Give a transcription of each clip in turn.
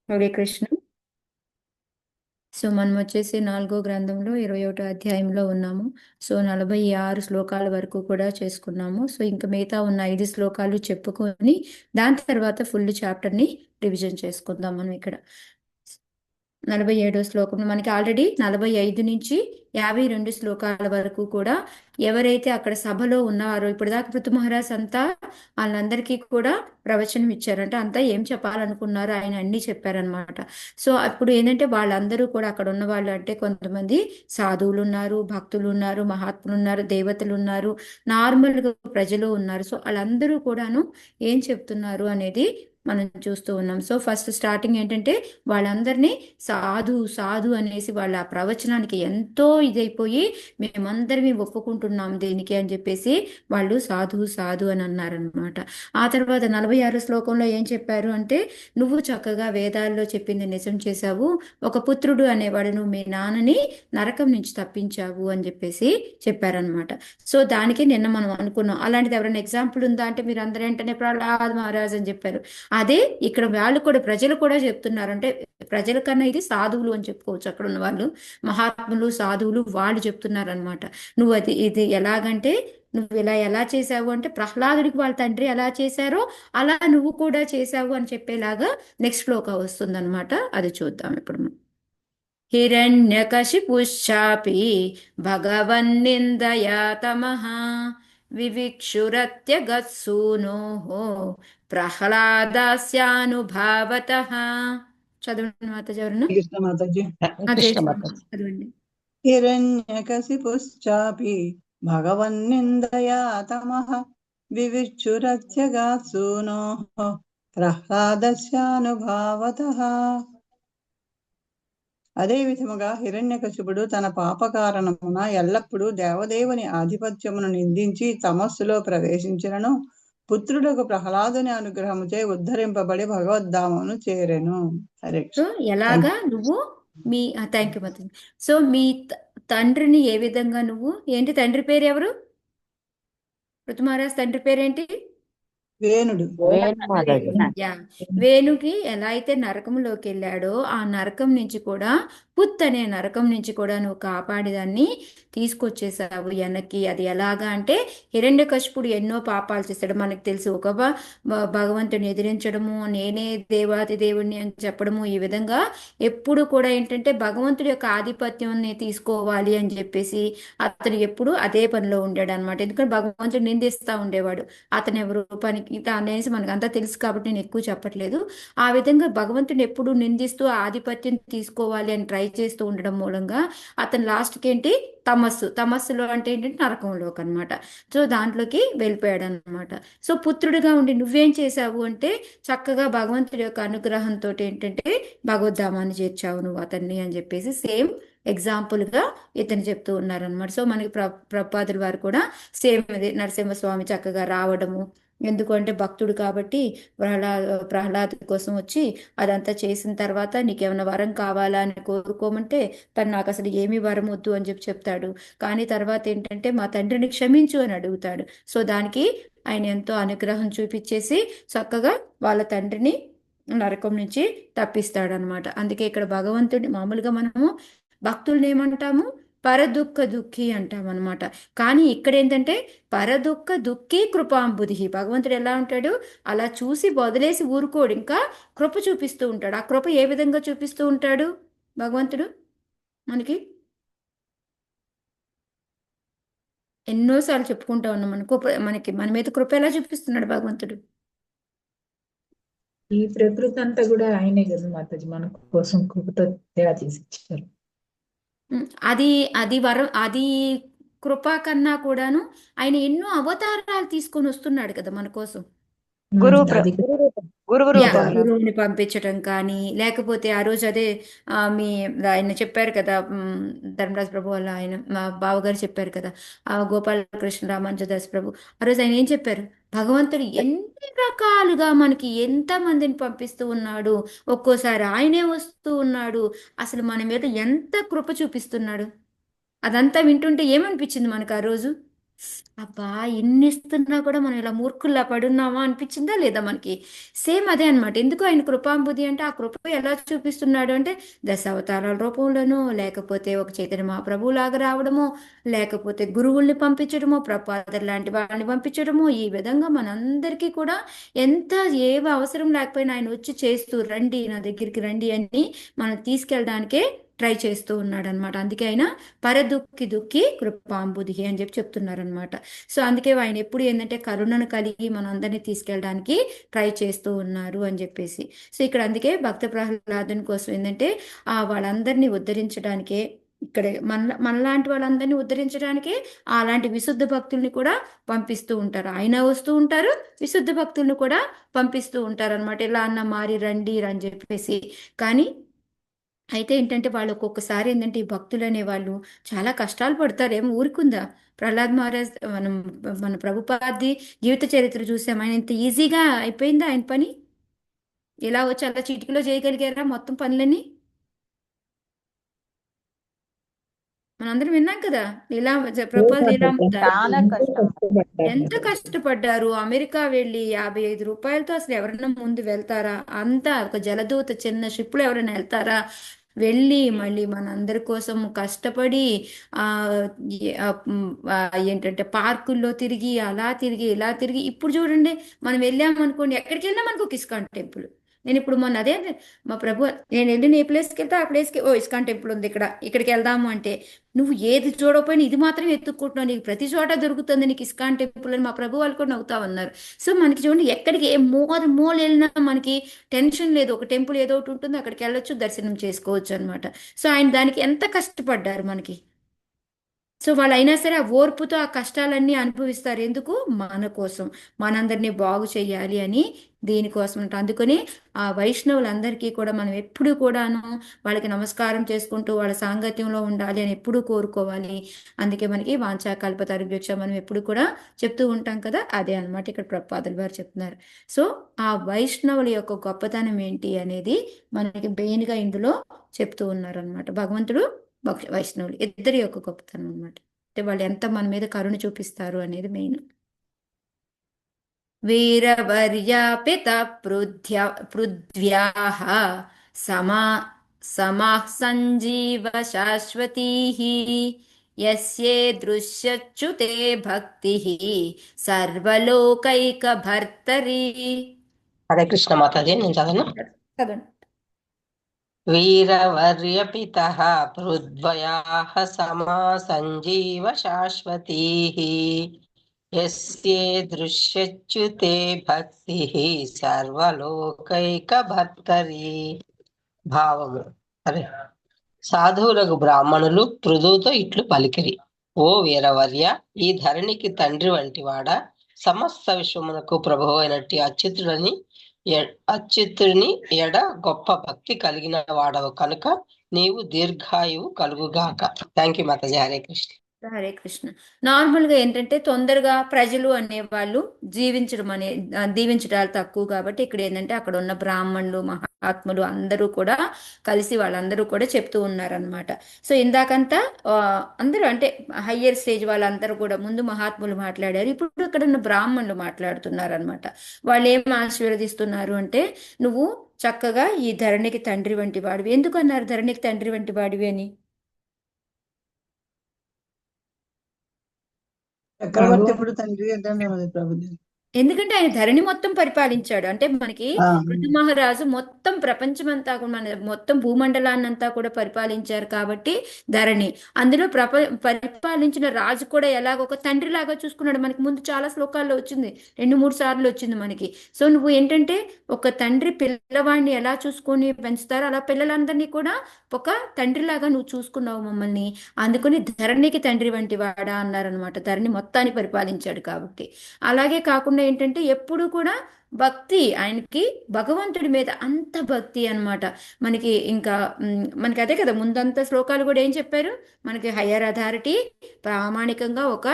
Hare Krishna. So మనం వచ్చేసి 4వ గ్రంథంలో 21వ అధ్యాయంలో ఉన్నాము. సో 46 శ్లోకాల వరకు కూడా చేసుకున్నాము. సో ఇంకా మిగతా ఉన్న 5 శ్లోకాలు చెప్పుకొని దాని తర్వాత ఫుల్ చాప్టర్ని రివిజన్ చేసుకుందాం మనం ఇక్కడ. 47వ శ్లోకంలో మనకి ఆల్రెడీ 45 నుంచి 52 శ్లోకాల వరకు కూడా ఎవరైతే అక్కడ సభలో ఉన్నారో ఇప్పటిదాకా పృథు మహారాజ్ అంతా వాళ్ళందరికీ కూడా ప్రవచనం ఇచ్చారంట. అంతా ఏం చెప్పాలనుకున్నారో ఆయన అన్ని చెప్పారనమాట. సో అప్పుడు ఏంటంటే వాళ్ళందరూ కూడా అక్కడ ఉన్న వాళ్ళు అంటే కొంతమంది సాధువులు ఉన్నారు, భక్తులు ఉన్నారు, మహాత్ములు ఉన్నారు, దేవతలు ఉన్నారు, నార్మల్గా ప్రజలు ఉన్నారు. సో వాళ్ళందరూ కూడాను ఏం చెప్తున్నారు అనేది మనం చూస్తూ ఉన్నాం. సో ఫస్ట్ స్టార్టింగ్ ఏంటంటే వాళ్ళందరినీ సాధు సాధు అనేసి వాళ్ళ ఆ ప్రవచనానికి ఎంతో ఇదైపోయి మేమందరం ఒప్పుకుంటున్నాం దీనికి అని చెప్పేసి వాళ్ళు సాధు సాధు అని అన్నారనమాట. ఆ తర్వాత 46 శ్లోకంలో ఏం చెప్పారు అంటే, నువ్వు చక్కగా వేదాల్లో చెప్పింది నిజం చేశావు, ఒక పుత్రుడు అనేవాడు నువ్వు మీ నాన్నని నరకం నుంచి తప్పించావు అని చెప్పేసి చెప్పారనమాట. సో దానికి నిన్న మనం అనుకున్నాం. అలాంటిది ఎవరైనా ఎగ్జాంపుల్ ఉందా అంటే మీరు అందరూ వెంటనే ప్రహ్లాద్ మహారాజ్ అని చెప్పారు. అదే ఇక్కడ వాళ్ళు కూడా ప్రజలు కూడా చెప్తున్నారు. అంటే ప్రజల కన్నా ఇది సాధువులు అని చెప్పుకోవచ్చు. అక్కడ ఉన్న వాళ్ళు మహాత్ములు సాధువులు వాళ్ళు చెప్తున్నారు అనమాట. నువ్వు ఇది ఎలాగంటే నువ్వు ఇలా ఎలా చేసావు అంటే ప్రహ్లాదుడికి వాళ్ళ తండ్రి ఎలా చేశారో అలా నువ్వు కూడా చేశావు అని చెప్పేలాగా నెక్స్ట్ శ్లోక వస్తుందన్నమాట. అది చూద్దాం ఇప్పుడు మనం. హిరణ్యకశిపుశ్చాపి భగవన్నిందయా తమః వివిక్షురత్యగత్సూనోః ప్రహ్లాదస్యానుభావతః. చదవండి మాతాజీ ఎవరన్నా. కృష్ణ మాతాజీ. అదే కృష్ణ మాతాజీ. చదవండి. హిరణ్యకశిపుశ్చాపి భగవన్నిందయా తమః వివిచ్చురత్యగాత్ సూనోః ప్రహ్లాదస్యానుభావతః. అదే విధముగా హిరణ్యకశిపుడు తన పాప కారణమున ఎల్లప్పుడూ దేవదేవుని ఆధిపత్యమును నిందించి తమస్సులో ప్రవేశించినను పుత్రుడకు ప్రహ్లాదుని అనుగ్రహముచే ఉద్ధరింపబడి భగవద్ధామమును చేరెను. హరే సో కృష్ణ. ఎలాగా నువ్వు me thank you Mataji. So మీ తండ్రిని ఏ విధంగా నువ్వు ఏంటి తండ్రి పేరు ఎవరు? పృథు మహారాజ్ తండ్రి పేరేంటి? వేణుడు. వేణు మాతాజీ. యా. వేణుకి ఎలా అయితే నరకంలోకి వెళ్ళాడో ఆ నరకం నుంచి కూడా పుత్ అనే నరకం నుంచి కూడా నువ్వు కాపాడేదాన్ని తీసుకొచ్చేసావు వెనక్కి. అది ఎలాగా అంటే హిరణ్యకశిపుడు ఎన్నో పాపాలు చేశాడు మనకు తెలుసు. ఒక భగవంతుని ఎదిరించడము, నేనే దేవాది దేవుణ్ణి అని చెప్పడము, ఈ విధంగా ఎప్పుడు కూడా ఏంటంటే భగవంతుడి యొక్క ఆధిపత్యాన్ని తీసుకోవాలి అని చెప్పేసి అతను ఎప్పుడు అదే పనిలో ఉండాడు అనమాట. ఎందుకంటే భగవంతుడు నిందిస్తూ ఉండేవాడు. అతను ఎవరు పనికి అనేసి మనకు అంతా తెలుసు కాబట్టి నేను ఎక్కువ చెప్పట్లేదు. ఆ విధంగా భగవంతుని ఎప్పుడు నిందిస్తూ ఆధిపత్యం తీసుకోవాలి అని ట్రై చేస్తూ ఉండడం మూలంగా అతను లాస్ట్కి ఏంటి తమస్సులో అంటే ఏంటంటే నరకంలోకి అనమాట. సో దాంట్లోకి వెళ్ళిపోయాడు అనమాట. సో పుత్రుడిగా ఉండి నువ్వేం చేశావు అంటే చక్కగా భగవంతుడి యొక్క అనుగ్రహంతో ఏంటంటే భగవద్ధామాన్ని చేర్చావు నువ్వు అతన్ని అని చెప్పేసి సేమ్ ఎగ్జాంపుల్గా ఇతను చెప్తూ ఉన్నారనమాట. సో మనకి ప్రపాదుల వారు కూడా సేమ్ అదే నరసింహస్వామి చక్కగా రావడము, ఎందుకంటే భక్తుడు కాబట్టి ప్రహ్లాద్ కోసం వచ్చి అదంతా చేసిన తర్వాత నీకేమైనా వరం కావాలా అని కోరుకోమంటే తను నాకు అసలు ఏమీ వరం వద్దు అని చెప్పి చెప్తాడు. కానీ తర్వాత ఏంటంటే మా తండ్రిని క్షమించు అని అడుగుతాడు. సో దానికి ఆయన ఎంతో అనుగ్రహం చూపించేసి చక్కగా వాళ్ళ తండ్రిని నరకం నుంచి తప్పిస్తాడనమాట. అందుకే ఇక్కడ భగవంతుడి మామూలుగా మనము భక్తుల్ని ఏమంటాము? పరదుఃఖ దుఃఖి అంటాం అనమాట. కానీ ఇక్కడ ఏంటంటే పరదుఃఖ దుఃఖి కృపాంబుధి. భగవంతుడు ఎలా ఉంటాడు? అలా చూసి వదిలేసి ఊరుకోడు, ఇంకా కృప చూపిస్తూ ఉంటాడు. ఆ కృప ఏ విధంగా చూపిస్తూ ఉంటాడు భగవంతుడు మనకి? ఎన్నోసార్లు చెప్పుకుంటా ఉన్నాం మన కృప, మన మీద కృప ఎలా చూపిస్తున్నాడు భగవంతుడు? ఈ ప్రకృతి అంతా కూడా ఆయనే కదా మాతాజీ మన కోసం కృపతో తయారు చేసి ఇచ్చారు. అది అది వరం, అది కృప కన్నా కూడాను ఆయన ఎన్నో అవతారాలు తీసుకొని వస్తున్నాడు కదా మన కోసం. అది గురువుని పంపించటం కానీ, లేకపోతే ఆ రోజు అదే మీ ఆయన చెప్పారు కదా, ధర్మరాజు ప్రభు వల్ల ఆయన మా బావగారు చెప్పారు కదా, ఆ గోపాలకృష్ణ రామానుజదాస్ ప్రభు ఆ రోజు ఆయన ఏం చెప్పారు? భగవంతుడు ఎన్ని రకాలుగా మనకి ఎంత మందిని పంపిస్తూ ఉన్నాడు, ఒక్కోసారి ఆయనే వస్తూ ఉన్నాడు, అసలు మన మీద ఎంత కృప చూపిస్తున్నాడు. అదంతా వింటుంటే ఏమనిపించింది మనకు ఆ రోజు? అబ్బా, ఇన్ని ఇస్తున్నా కూడా మనం ఇలా మూర్ఖుల్లా పడున్నామా అనిపించిందా లేదా మనకి? సేమ్ అదే అన్నమాట. ఎందుకు ఆయన కృపాంబుది అంటే, ఆ కృప ఎలా చూపిస్తున్నాడు అంటే దశావతారాల రూపంలోనో, లేకపోతే ఒక చైతన్య మహాప్రభువు లాగా రావడమో, లేకపోతే గురువుల్ని పంపించడమో, ప్రపాదర్ లాంటి వాళ్ళని పంపించడమో, ఈ విధంగా మనందరికీ కూడా ఎంత ఏవి అవసరం లేకపోయినా ఆయన వచ్చి చేస్తూ రండి నా దగ్గరికి రండి అని మనం తీసుకెళ్ళడానికే ట్రై చేస్తూ ఉన్నాడు అనమాట. అందుకే ఆయన పరదుక్కి దుక్కి కృపాంబుధి అని చెప్పి చెప్తున్నారనమాట. సో అందుకే ఆయన ఎప్పుడు ఏంటంటే కరుణను కలిగి మనందరినీ తీసుకెళ్ళడానికి ట్రై చేస్తూ ఉన్నారు అని చెప్పేసి. సో ఇక్కడ అందుకే భక్త ప్రహ్లాదుని కోసం ఏంటంటే వాళ్ళందరినీ ఉద్ధరించడానికే, ఇక్కడ మనలాంటి వాళ్ళందరినీ ఉద్ధరించడానికే అలాంటి విశుద్ధ భక్తుల్ని కూడా పంపిస్తూ ఉంటారు. ఆయన వస్తూ ఉంటారు, విశుద్ధ భక్తుల్ని కూడా పంపిస్తూ ఉంటారు అనమాట. ఇలా అన్న మారి రండి అని చెప్పేసి. కానీ అయితే ఏంటంటే వాళ్ళు ఒక్కొక్కసారి ఏంటంటే ఈ భక్తులు అనే వాళ్ళు చాలా కష్టాలు పడతారు. ఏమో ఊరుకుందా? ప్రహ్లాద్ మహారాజ్ మన ప్రభుపాది జీవిత చరిత్ర చూసాం. ఆయన ఇంత ఈజీగా అయిపోయిందా ఆయన పని? ఇలా వచ్చి అలా చిటికలో చేయగలిగారా మొత్తం పనులని? మనందరం విన్నాం కదా. ఇలా ప్రభుపాద్ ఇలా చాలా ఎంతో కష్టం. కష్టపడ్డారు ఎంత మాతాజీ. కష్టపడ్డారు. అమెరికా వెళ్ళి 55 రూపాయలతో అసలు ఎవరైనా ముందు వెళ్తారా? అంతా ఒక జలదూత చిన్న షిప్లో ఎవరైనా వెళ్తారా? వెళ్ళి మళ్ళీ మనందరి కోసం కష్టపడి ఆ ఏంటంటే పార్కుల్లో తిరిగి అలా తిరిగి ఇలా తిరిగి, ఇప్పుడు చూడండి మనం వెళ్ళామనుకోండి, ఎక్కడికి వెళ్ళినా మనకు ఒక ఇస్కాన్ టెంపుల్. నేను ఇప్పుడు మొన్న అదే మా ప్రభు, నేను వెళ్ళిన ఏ ప్లేస్కి వెళ్తే ఆ ప్లేస్కి ఓ ఇస్కాన్ టెంపుల్ ఉంది ఇక్కడ, ఇక్కడికి వెళ్దాము అంటే, నువ్వు ఏది చూడకపోయినా ఇది మాత్రం ఎత్తుక్కుంటున్నావు, నీకు ప్రతి చోట దొరుకుతుంది నీకు ఇస్కాన్ టెంపుల్ అని మా ప్రభు వాళ్ళు కూడా నవ్వుతా ఉన్నారు. సో మనకి చూడండి, ఎక్కడికి ఏ మూల వెళ్ళినా మనకి టెన్షన్ లేదు. ఒక టెంపుల్ ఏదో ఒకటి ఉంటుంది, అక్కడికి వెళ్ళొచ్చు, దర్శనం చేసుకోవచ్చు అనమాట. సో ఆయన దానికి ఎంత కష్టపడ్డారు మనకి. సో వాళ్ళు అయినా సరే ఆ ఓర్పుతో ఆ కష్టాలన్నీ అనుభవిస్తారు. ఎందుకు? మన కోసం, మనందరినీ బాగు చేయాలి అని, దీనికోసం అంట. అందుకని ఆ వైష్ణవులందరికీ కూడా మనం ఎప్పుడు కూడాను వాళ్ళకి నమస్కారం చేసుకుంటూ వాళ్ళ సాంగత్యంలో ఉండాలి అని ఎప్పుడూ కోరుకోవాలి. అందుకే మనకి వాంఛా కల్పతరుభ్యక్ష మనం ఎప్పుడు కూడా చెప్తూ ఉంటాం కదా. అదే అన్నమాట ఇక్కడ ప్రపాదులు వారు చెప్తున్నారు. సో ఆ వైష్ణవుల యొక్క గొప్పతనం ఏంటి అనేది మనకి మెయిన్గా ఇందులో చెప్తూ ఉన్నారు అనమాట. భగవంతుడు వైష్ణవులు ఇద్దరి యొక్క గొప్పతనం అనమాట. అంటే వాళ్ళు ఎంత మన మీద కరుణ చూపిస్తారు అనేది మెయిన్. వీరవర్యాపిత పృథ్వ్యాః సమా సమాః సంజీవ శాశ్వతీః యస్యే దృశ్యచ్యుతే భక్తిః సర్వలోకైకభర్తరీ. హరే కృష్ణ మాతాజీ, నేను చదవను. చదవండి. వీరవర్యపితః పృథ్వ్యాః సమా సంజీవ శాశ్వతీః యస్యే దృశ్యచ్యుతే భక్తిః సర్వలోకైకభర్తరీ. భావము. అరే, సాధువులకు బ్రాహ్మణులు పృథువుతో ఇట్లు పలికిరి: ఓ వీరవర్య, ఈ ధరణికి తండ్రి వంటివాడా, సమస్త విశ్వమునకు ప్రభువు అయినట్టి అచ్యుతుని ఎడ గొప్ప భక్తి కలిగిన వాడవు కనుక నీవు దీర్ఘాయువు కలుగుగాక. థ్యాంక్ యూ మాతాజీ. హరే కృష్ణ. హరే కృష్ణ. నార్మల్గా ఏంటంటే తొందరగా ప్రజలు అనేవాళ్ళు దీవించడాలు తక్కువ కాబట్టి ఇక్కడ ఏంటంటే అక్కడ ఉన్న బ్రాహ్మణులు మహాత్ములు అందరూ కూడా కలిసి వాళ్ళందరూ కూడా చెప్తూ ఉన్నారనమాట. సో ఇందాకంతా అందరూ అంటే హయ్యర్ స్టేజ్ వాళ్ళందరూ కూడా ముందు మహాత్ములు మాట్లాడారు, ఇప్పుడు ఇక్కడ ఉన్న బ్రాహ్మణులు మాట్లాడుతున్నారు అనమాట. వాళ్ళు ఏం ఆశీర్వదిస్తున్నారు అంటే, నువ్వు చక్కగా ఈ ధరణికి తండ్రి వంటి వాడివి. ఎందుకు అన్నారు ధరణికి తండ్రి వంటి వాడివి అని? చక్రవర్తి ఎప్పుడు తండ్రి అంటే ప్రభుజీ. ఎందుకంటే ఆయన ధరణి మొత్తం పరిపాలించాడు. అంటే మనకి పృథు మహారాజు మొత్తం ప్రపంచమంతా కూడా, మన మొత్తం భూమండలాన్నంతా కూడా పరిపాలించారు కాబట్టి ధరణి. అందులో పరిపాలించిన రాజు కూడా ఎలాగ ఒక తండ్రి లాగా చూసుకున్నాడు. మనకి ముందు చాలా శ్లోకాల్లో వచ్చింది, 2-3 సార్లు వచ్చింది మనకి. సో నువ్వు ఏంటంటే ఒక తండ్రి పిల్లవాడిని ఎలా చూసుకొని పెంచుతారో అలా పిల్లలందరినీ కూడా ఒక తండ్రిలాగా నువ్వు చూసుకున్నావు మమ్మల్ని. అందుకని ధరణికి తండ్రి వంటి వాడా అన్నారనమాట. ధరణి మొత్తాన్ని పరిపాలించాడు కాబట్టి. అలాగే కాకుండా ఏంటంటే ఎప్పుడు కూడా భక్తి ఆయనకి భగవంతుడి మీద అంత భక్తి అన్నమాట. మనకి ఇంకా మనకి అదే కదా ముందంత శ్లోకాలు కూడా ఏం చెప్పారు, మనకి హయ్యర్ అథారిటీ, ప్రామాణికంగా ఒక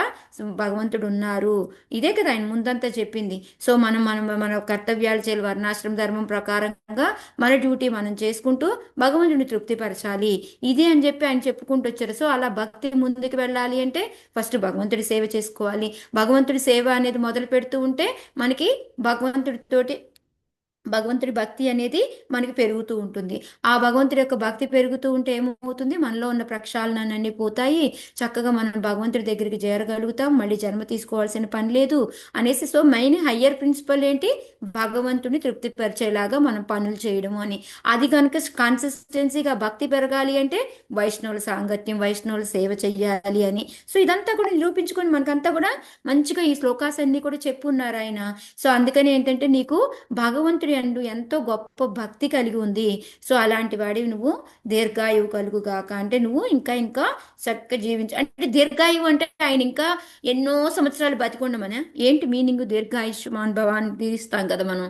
భగవంతుడు ఉన్నారు, ఇదే కదా ఆయన ముందంతా చెప్పింది. సో మనం మనం మన కర్తవ్యాలు చేయాలి, వర్ణాశ్రమ ధర్మం ప్రకారంగా మన డ్యూటీ మనం చేసుకుంటూ భగవంతుడిని తృప్తిపరచాలి, ఇదే అని చెప్పి ఆయన చెప్పుకుంటూ వచ్చారు. సో అలా భక్తి ముందుకు వెళ్ళాలి అంటే ఫస్ట్ భగవంతుడి సేవ చేసుకోవాలి. భగవంతుడి సేవ అనేది మొదలు పెడుతూ ఉంటే మనకి భగవంతుడితోటి భగవంతుడి భక్తి అనేది మనకి పెరుగుతూ ఉంటుంది. ఆ భగవంతుడి యొక్క భక్తి పెరుగుతూ ఉంటే ఏమవుతుంది, మనలో ఉన్న ప్రక్షాళనన్నీ పోతాయి, చక్కగా మనం భగవంతుడి దగ్గరికి చేరగలుగుతాం, మళ్ళీ జన్మ తీసుకోవాల్సిన పని లేదు అనేసి. సో మెయిన్ హయ్యర్ ప్రిన్సిపల్ ఏంటి, భగవంతుని తృప్తిపరిచేలాగా మనం పనులు చేయడము అని. అది కనుక కన్సిస్టెన్సీగా భక్తి పెరగాలి అంటే వైష్ణవుల సాంగత్యం, వైష్ణవుల సేవ చెయ్యాలి అని. సో ఇదంతా కూడా నిరూపించుకొని మనకంతా కూడా మంచిగా ఈ శ్లోకాస్ అన్ని కూడా చెప్పున్నారు ఆయన. సో అందుకని ఏంటంటే నీకు భగవంతుడి అందు ఎంతో గొప్ప భక్తి కలిగి ఉంది. సో అలాంటి వాడివి నువ్వు దీర్ఘాయువు కలుగుగాక అంటే నువ్వు ఇంకా ఇంకా చక్కగా జీవించు. అంటే దీర్ఘాయువు అంటే ఆయన ఇంకా ఎన్నో సంవత్సరాలు బతికుండమనే ఏంటి మీనింగ్, దీర్ఘాయుష్మాన్ భవాన్ని తీరుస్తాం కదా మనం,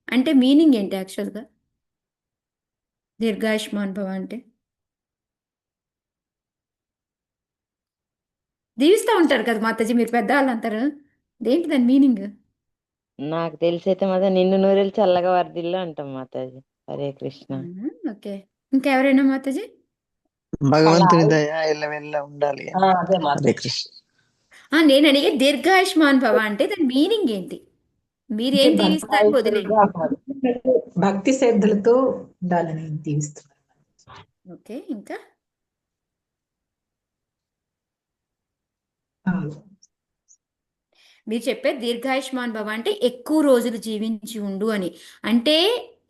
అంటే మీనింగ్ ఏంటి యాక్చువల్గా దీర్ఘాయుష్మాన్ భవ అంటే? దీవిస్తూ ఉంటారు కదా మాతాజీ, మీరు పెద్దవాళ్ళు అంటారు, దేంటి దాని మీనింగ్? నాకు తెలిసి అయితే మాత్రం నిన్ను నూరేళ్ళు చల్లగా వర్దిల్లు అంటాం మాతాజీ. హరే కృష్ణ. ఓకే, ఇంకెవరైనా మాతాజీ? భగవంతుని దయ ఎల్లవెల్ల ఉండాలి అని. అదే హరే మాతాజీ. కృష్ణ. నేను అడిగే దీర్ఘాయుష్మాన్ భవ అంటే దాని మీనింగ్ ఏంటి, అంటే మీరేం భక్తి దీవిస్తారు వదిలేండి. భక్తి శ్రద్ధలతో ఉండాలని దీవిస్తున్నారు. ఓకే, ఇంకా ఆ, మీరు చెప్పే దీర్ఘాయుష్మాన్ భవ అంటే ఎక్కువ రోజులు జీవించి ఉండు అని. అంటే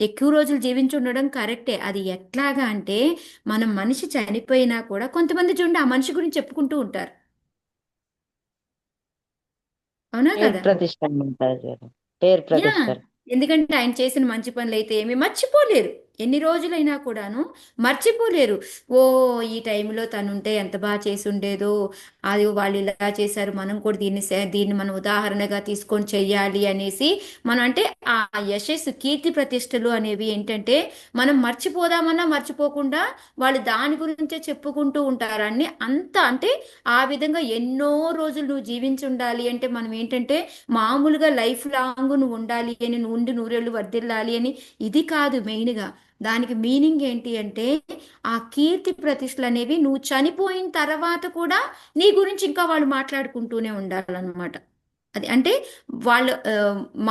ఎక్కువ రోజులు జీవించి ఉండడం కరెక్టే, అది ఎట్లాగా అంటే మనం మనిషి చనిపోయినా కూడా కొంతమంది చూడండి ఆ మనిషి గురించి చెప్పుకుంటూ ఉంటారు, అవునా పేరు కదా? ప్రతిష్ట మాతాజీ గారు. పేరు యా, ప్రతిష్ట. ఎందుకంటే ఆయన చేసిన మంచి పనులు అయితే ఏమి మర్చిపోలేరు, ఎన్ని రోజులైనా కూడాను మర్చిపోలేరు. ఓ ఈ టైంలో తను ఉంటే ఎంత బాగా చేసి ఉండేదో, అది వాళ్ళు ఇలా చేశారు, మనం కూడా దీన్ని మనం ఉదాహరణగా తీసుకొని చెయ్యాలి అనేసి మనం అంటే ఆ యశస్సు కీర్తి ప్రతిష్టలు అనేవి ఏంటంటే మనం మర్చిపోదామన్నా మర్చిపోకుండా వాళ్ళు దాని గురించే చెప్పుకుంటూ ఉంటారు అన్ని అంత. అంటే ఆ విధంగా ఎన్నో రోజులు నువ్వు జీవించి ఉండాలి అంటే మనం ఏంటంటే మామూలుగా లైఫ్ లాంగ్ నువ్వు ఉండాలి అని, నువ్వు ఉండి నూరేళ్ళు వర్ధిల్లాలి అని ఇది కాదు మెయిన్గా. దానికి మీనింగ్ ఏంటి అంటే ఆ కీర్తి ప్రతిష్టలు అనేవి నువ్వు చనిపోయిన తర్వాత కూడా నీ గురించి ఇంకా వాళ్ళు మాట్లాడుకుంటూనే ఉండాలన్నమాట. అది అంటే వాళ్ళ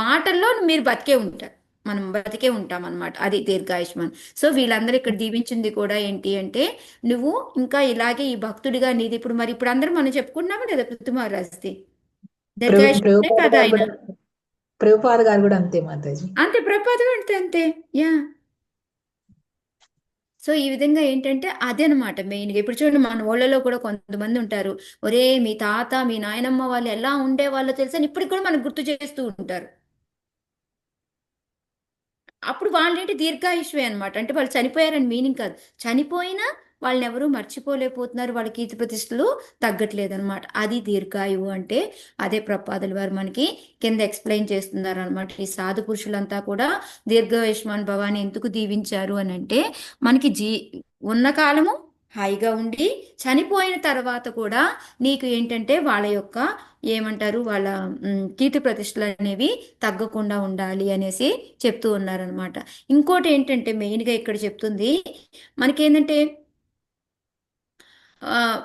మాటల్లో మీరు బతికే ఉంటారు, మనం బతికే ఉంటాం అనమాట, అది దీర్ఘాయుష్మాన్. సో వీళ్ళందరూ ఇక్కడ దీవించింది కూడా ఏంటి అంటే నువ్వు ఇంకా ఇలాగే ఈ భక్తుడిగా నీది ఇప్పుడు మరి ఇప్పుడు అందరూ మనం చెప్పుకున్నాము లేదా పృథ్వీమహారాజ్ది దీర్ఘాయుష్మానే ప్రభుపాద కదా గారు ఆయన. కూడా ప్రభుపాద గారు కూడా అంతే మాతాజీ. అంతే, ప్రపాదం అంటే అంతే. యా, సో ఈ విధంగా ఏంటంటే అదనమాట మెయిన్గా. ఇప్పుడు చూడండి మన ఊళ్ళలో కూడా కొంతమంది ఉంటారు, ఒరే మీ తాత మీ నాయనమ్మ వాళ్ళు ఎలా ఉండేవాళ్ళో తెలుసా అని ఇప్పటికి కూడా మనకు గుర్తు చేస్తూ ఉంటారు. అప్పుడు వాళ్ళేంటి దీర్ఘాయుష్వే అనమాట, అంటే వాళ్ళు చనిపోయారని మీనింగ్ కాదు, చనిపోయినా వాళ్ళని ఎవరూ మర్చిపోలేకపోతున్నారు, వాళ్ళ కీర్తి ప్రతిష్టలు తగ్గట్లేదు అనమాట, అది దీర్ఘాయువు అంటే. అదే ప్రపాదుల వారు మనకి కింద ఎక్స్ప్లెయిన్ చేస్తున్నారు అనమాట. ఈ సాధు పురుషులంతా కూడా దీర్ఘాయుష్మాన్ భవాని ఎందుకు దీవించారు అని అంటే మనకి ఉన్న కాలము హాయిగా ఉండి చనిపోయిన తర్వాత కూడా నీకు ఏంటంటే వాళ్ళ యొక్క ఏమంటారు వాళ్ళ కీర్తి ప్రతిష్టలు అనేవి తగ్గకుండా ఉండాలి అనేసి చెప్తూ ఉన్నారనమాట. ఇంకోటి ఏంటంటే మెయిన్గా ఇక్కడ చెప్తుంది మనకేంటంటే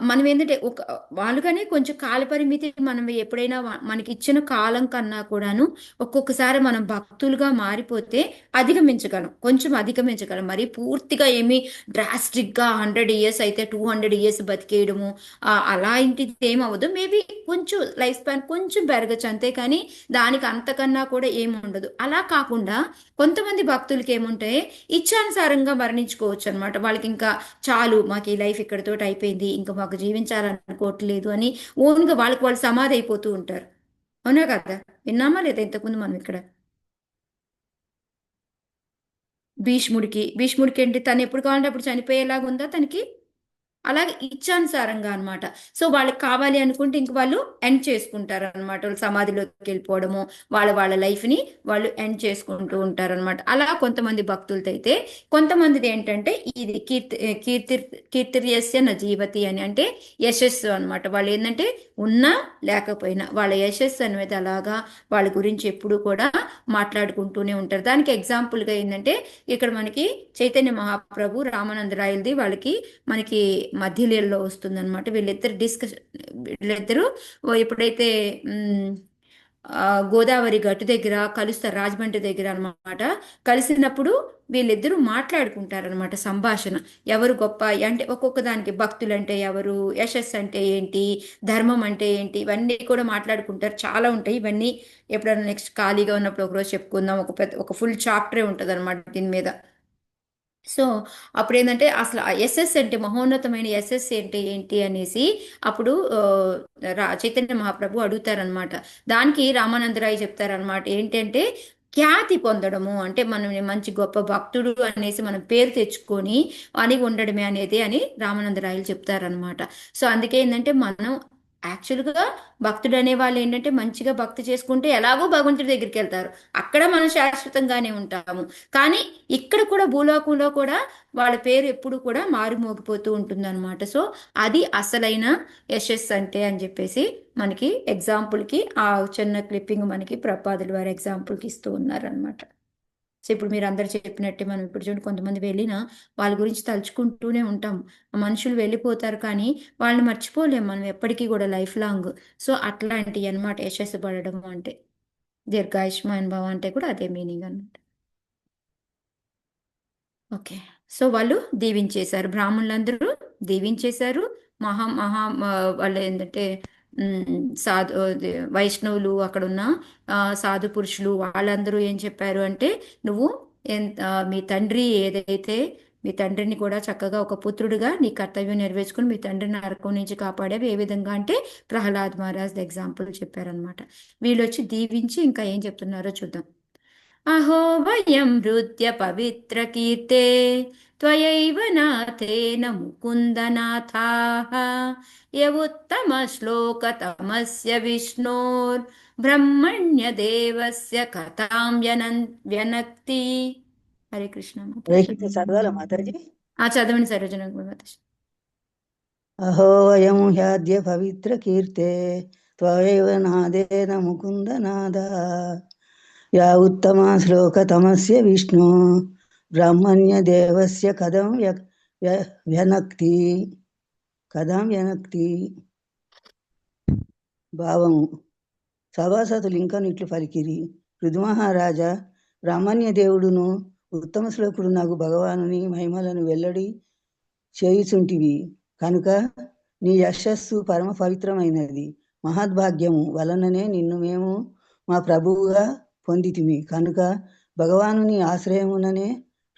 మనం ఏంటంటే ఒక వాళ్ళుగానే కొంచెం కాల పరిమితి మనం ఎప్పుడైనా మనకి ఇచ్చిన కాలం కన్నా కూడాను ఒక్కొక్కసారి మనం భక్తులుగా మారిపోతే అధిగమించగలం, కొంచెం అధిగమించగలం. మరి పూర్తిగా ఏమి డ్రాస్టిక్గా 100 ఇయర్స్ అయితే 200 ఇయర్స్ బతికేయడము అలా ఇంటిది ఏమవ్వదు. మేబీ కొంచెం లైఫ్ స్పాన్ కొంచెం పెరగచ్చు అంతే, కానీ దానికి అంతకన్నా కూడా ఏమి ఉండదు. అలా కాకుండా కొంతమంది భక్తులకి ఏముంటాయి ఇచ్చానుసారంగా మరణించుకోవచ్చు అనమాట. వాళ్ళకి ఇంకా చాలు మాకు ఈ లైఫ్ ఇక్కడితో అయిపోయింది, ఇంకా మాకు జీవించాలనుకోవట్లేదు అని ఓన్గా వాళ్ళకి వాళ్ళు సమాధి అయిపోతూ ఉంటారు, అవునా కదా? విన్నామా లేదా ఇంతకుముందు మనం ఇక్కడ? భీష్ముడికి ఏంటి, తను ఎప్పుడు కావాలంటే అప్పుడు చనిపోయేలాగా ఉందా తనకి? అలాగే ఇచ్చానుసారంగా అన్నమాట. సో వాళ్ళకి కావాలి అనుకుంటే ఇంక వాళ్ళు ఎండ్ చేసుకుంటారు అనమాట. వాళ్ళు సమాధిలోకి వెళ్ళిపోవడము, వాళ్ళ లైఫ్ని వాళ్ళు ఎండ్ చేసుకుంటూ ఉంటారు అనమాట. అలా కొంతమంది భక్తులతో అయితే, కొంతమందిది ఏంటంటే ఇది కీర్తి కీర్తిర్యస్య న జీవతి అని, అంటే యశస్సు అనమాట. వాళ్ళు ఏంటంటే ఉన్నా లేకపోయినా వాళ్ళ యశస్సు అనేది అలాగా వాళ్ళ గురించి ఎప్పుడు కూడా మాట్లాడుకుంటూనే ఉంటారు. దానికి ఎగ్జాంపుల్గా ఏంటంటే ఇక్కడ మనకి చైతన్య మహాప్రభు రామానందరాయలది వాళ్ళకి మనకి మధ్యలో వస్తుందన్నమాట. వీళ్ళిద్దరు ఎప్పుడైతే మ్, గోదావరి గట్టు దగ్గర కలుస్తారు, రాజమండ్రి దగ్గర అన్నమాట. కలిసినప్పుడు వీళ్ళిద్దరూ మాట్లాడుకుంటారనమాట, సంభాషణ. ఎవరు గొప్ప అంటే ఒక్కొక్క దానికి భక్తులు అంటే ఎవరు, యశస్సు అంటే ఏంటి, ధర్మం అంటే ఏంటి, ఇవన్నీ కూడా మాట్లాడుకుంటారు. చాలా ఉంటాయి ఇవన్నీ. ఎప్పుడైనా నెక్స్ట్ ఖాళీగా ఉన్నప్పుడు ఒకరోజు చెప్పుకుందాం. ఒక ఫుల్ చాప్టరే ఉంటుంది అనమాట దీని మీద. సో అప్పుడు ఏంటంటే అసలు ఎస్ఎస్ అంటే మహోన్నతమైన ఎస్ఎస్ అంటే ఏంటి అనేసి అప్పుడు చైతన్య మహాప్రభు అడుగుతారనమాట. దానికి రామానందరాయ్ చెప్తారనమాట ఏంటంటే ఖ్యాతి పొందడము అంటే మనం మంచి గొప్ప భక్తుడు అనేసి మనం పేరు తెచ్చుకొని అని ఉండడమే అనేది అని రామానందరాయలు చెప్తారనమాట. సో అందుకే ఏంటంటే మనం యాక్చువల్గా భక్తుడు అనే వాళ్ళు ఏంటంటే మంచిగా భక్తి చేసుకుంటే ఎలాగో భగవంతుడి దగ్గరికి వెళ్తారు, అక్కడ మనం శాశ్వతంగానే ఉంటాము. కానీ ఇక్కడ కూడా భూలోకంలో కూడా వాళ్ళ పేరు ఎప్పుడు కూడా మారుమోగిపోతూ ఉంటుందన్నమాట. సో అది అసలైన యశస్సు అంటే అని చెప్పేసి మనకి ఎగ్జాంపుల్కి ఆ చిన్న క్లిప్పింగ్ మనకి ప్రపాదులు వారి ఎగ్జాంపుల్కి ఇస్తూ ఉన్నారనమాట. సో ఇప్పుడు మీరు అందరు చెప్పినట్టే మనం ఇప్పుడు చూడండి, కొంతమంది వెళ్ళినా వాళ్ళ గురించి తలుచుకుంటూనే ఉంటాం. ఆ మనుషులు వెళ్ళిపోతారు కానీ వాళ్ళని మర్చిపోలేం మనం ఎప్పటికీ కూడా లైఫ్ లాంగ్. సో అట్లాంటి అన్నమాట యశస్సు పడడం అంటే. దీర్ఘాయుష్మాన్ భవ అంటే కూడా అదే మీనింగ్ అన్నమాట. ఓకే. సో వాళ్ళు దీవించేశారు, బ్రాహ్మణులందరూ దీవించేశారు. వాళ్ళు ఏంటంటే సాధు వైష్ణవులు అక్కడున్న సాధు పురుషులు వాళ్ళందరూ ఏం చెప్పారు అంటే, నువ్వు మీ తండ్రి ఏదైతే మీ తండ్రిని కూడా చక్కగా ఒక పుత్రుడిగా నీ కర్తవ్యం నెరవేర్చుకుని మీ తండ్రిని నరకం నుంచి కాపాడేవి ఏ విధంగా అంటే ప్రహ్లాద్ మహారాజ్ ఎగ్జాంపుల్ చెప్పారనమాట. వీళ్ళు వచ్చి దీవించి ఇంకా ఏం చెప్తున్నారో చూద్దాం. అహో వయం హృద్య పవిత్ర కీర్తే త్వయైవ నాథేన ముకుందనాథాః యవుత్తమ శ్లోకతమస్య విష్ణోర్ బ్రహ్మణ్య దేవస్య కథాం వ్యనక్తి. హరే కృష్ణ మాతాజీ. రేఖిత చదవాలా మాతాజీ? చదవండి సరోజన మాతాజీ. అహో వయం హ్యాద్య పవిత్ర కీర్తే త్వయైవ నాదేన ముకుంద నాద యా ఉత్తమ శ్లోకతమస్య విష్ణు బ్రాహ్మణ్య దేవస్య వ్యనక్తి. భావము: సభాసతులు ఇంకా ఇట్లు పలికిరి. ఋతుమహారాజా, బ్రాహ్మణ్య దేవుడును ఉత్తమ శ్లోకుడు నాకు భగవానుని మహిమలను వెల్లడి చేయుచుంటివి కనుక నీ యశస్సు పరమ పవిత్రమైనది. మహద్భాగ్యము వలననే నిన్ను మేము మా ప్రభువుగా పొందితిమి కనుక భగవానుని ఆశ్రయముననే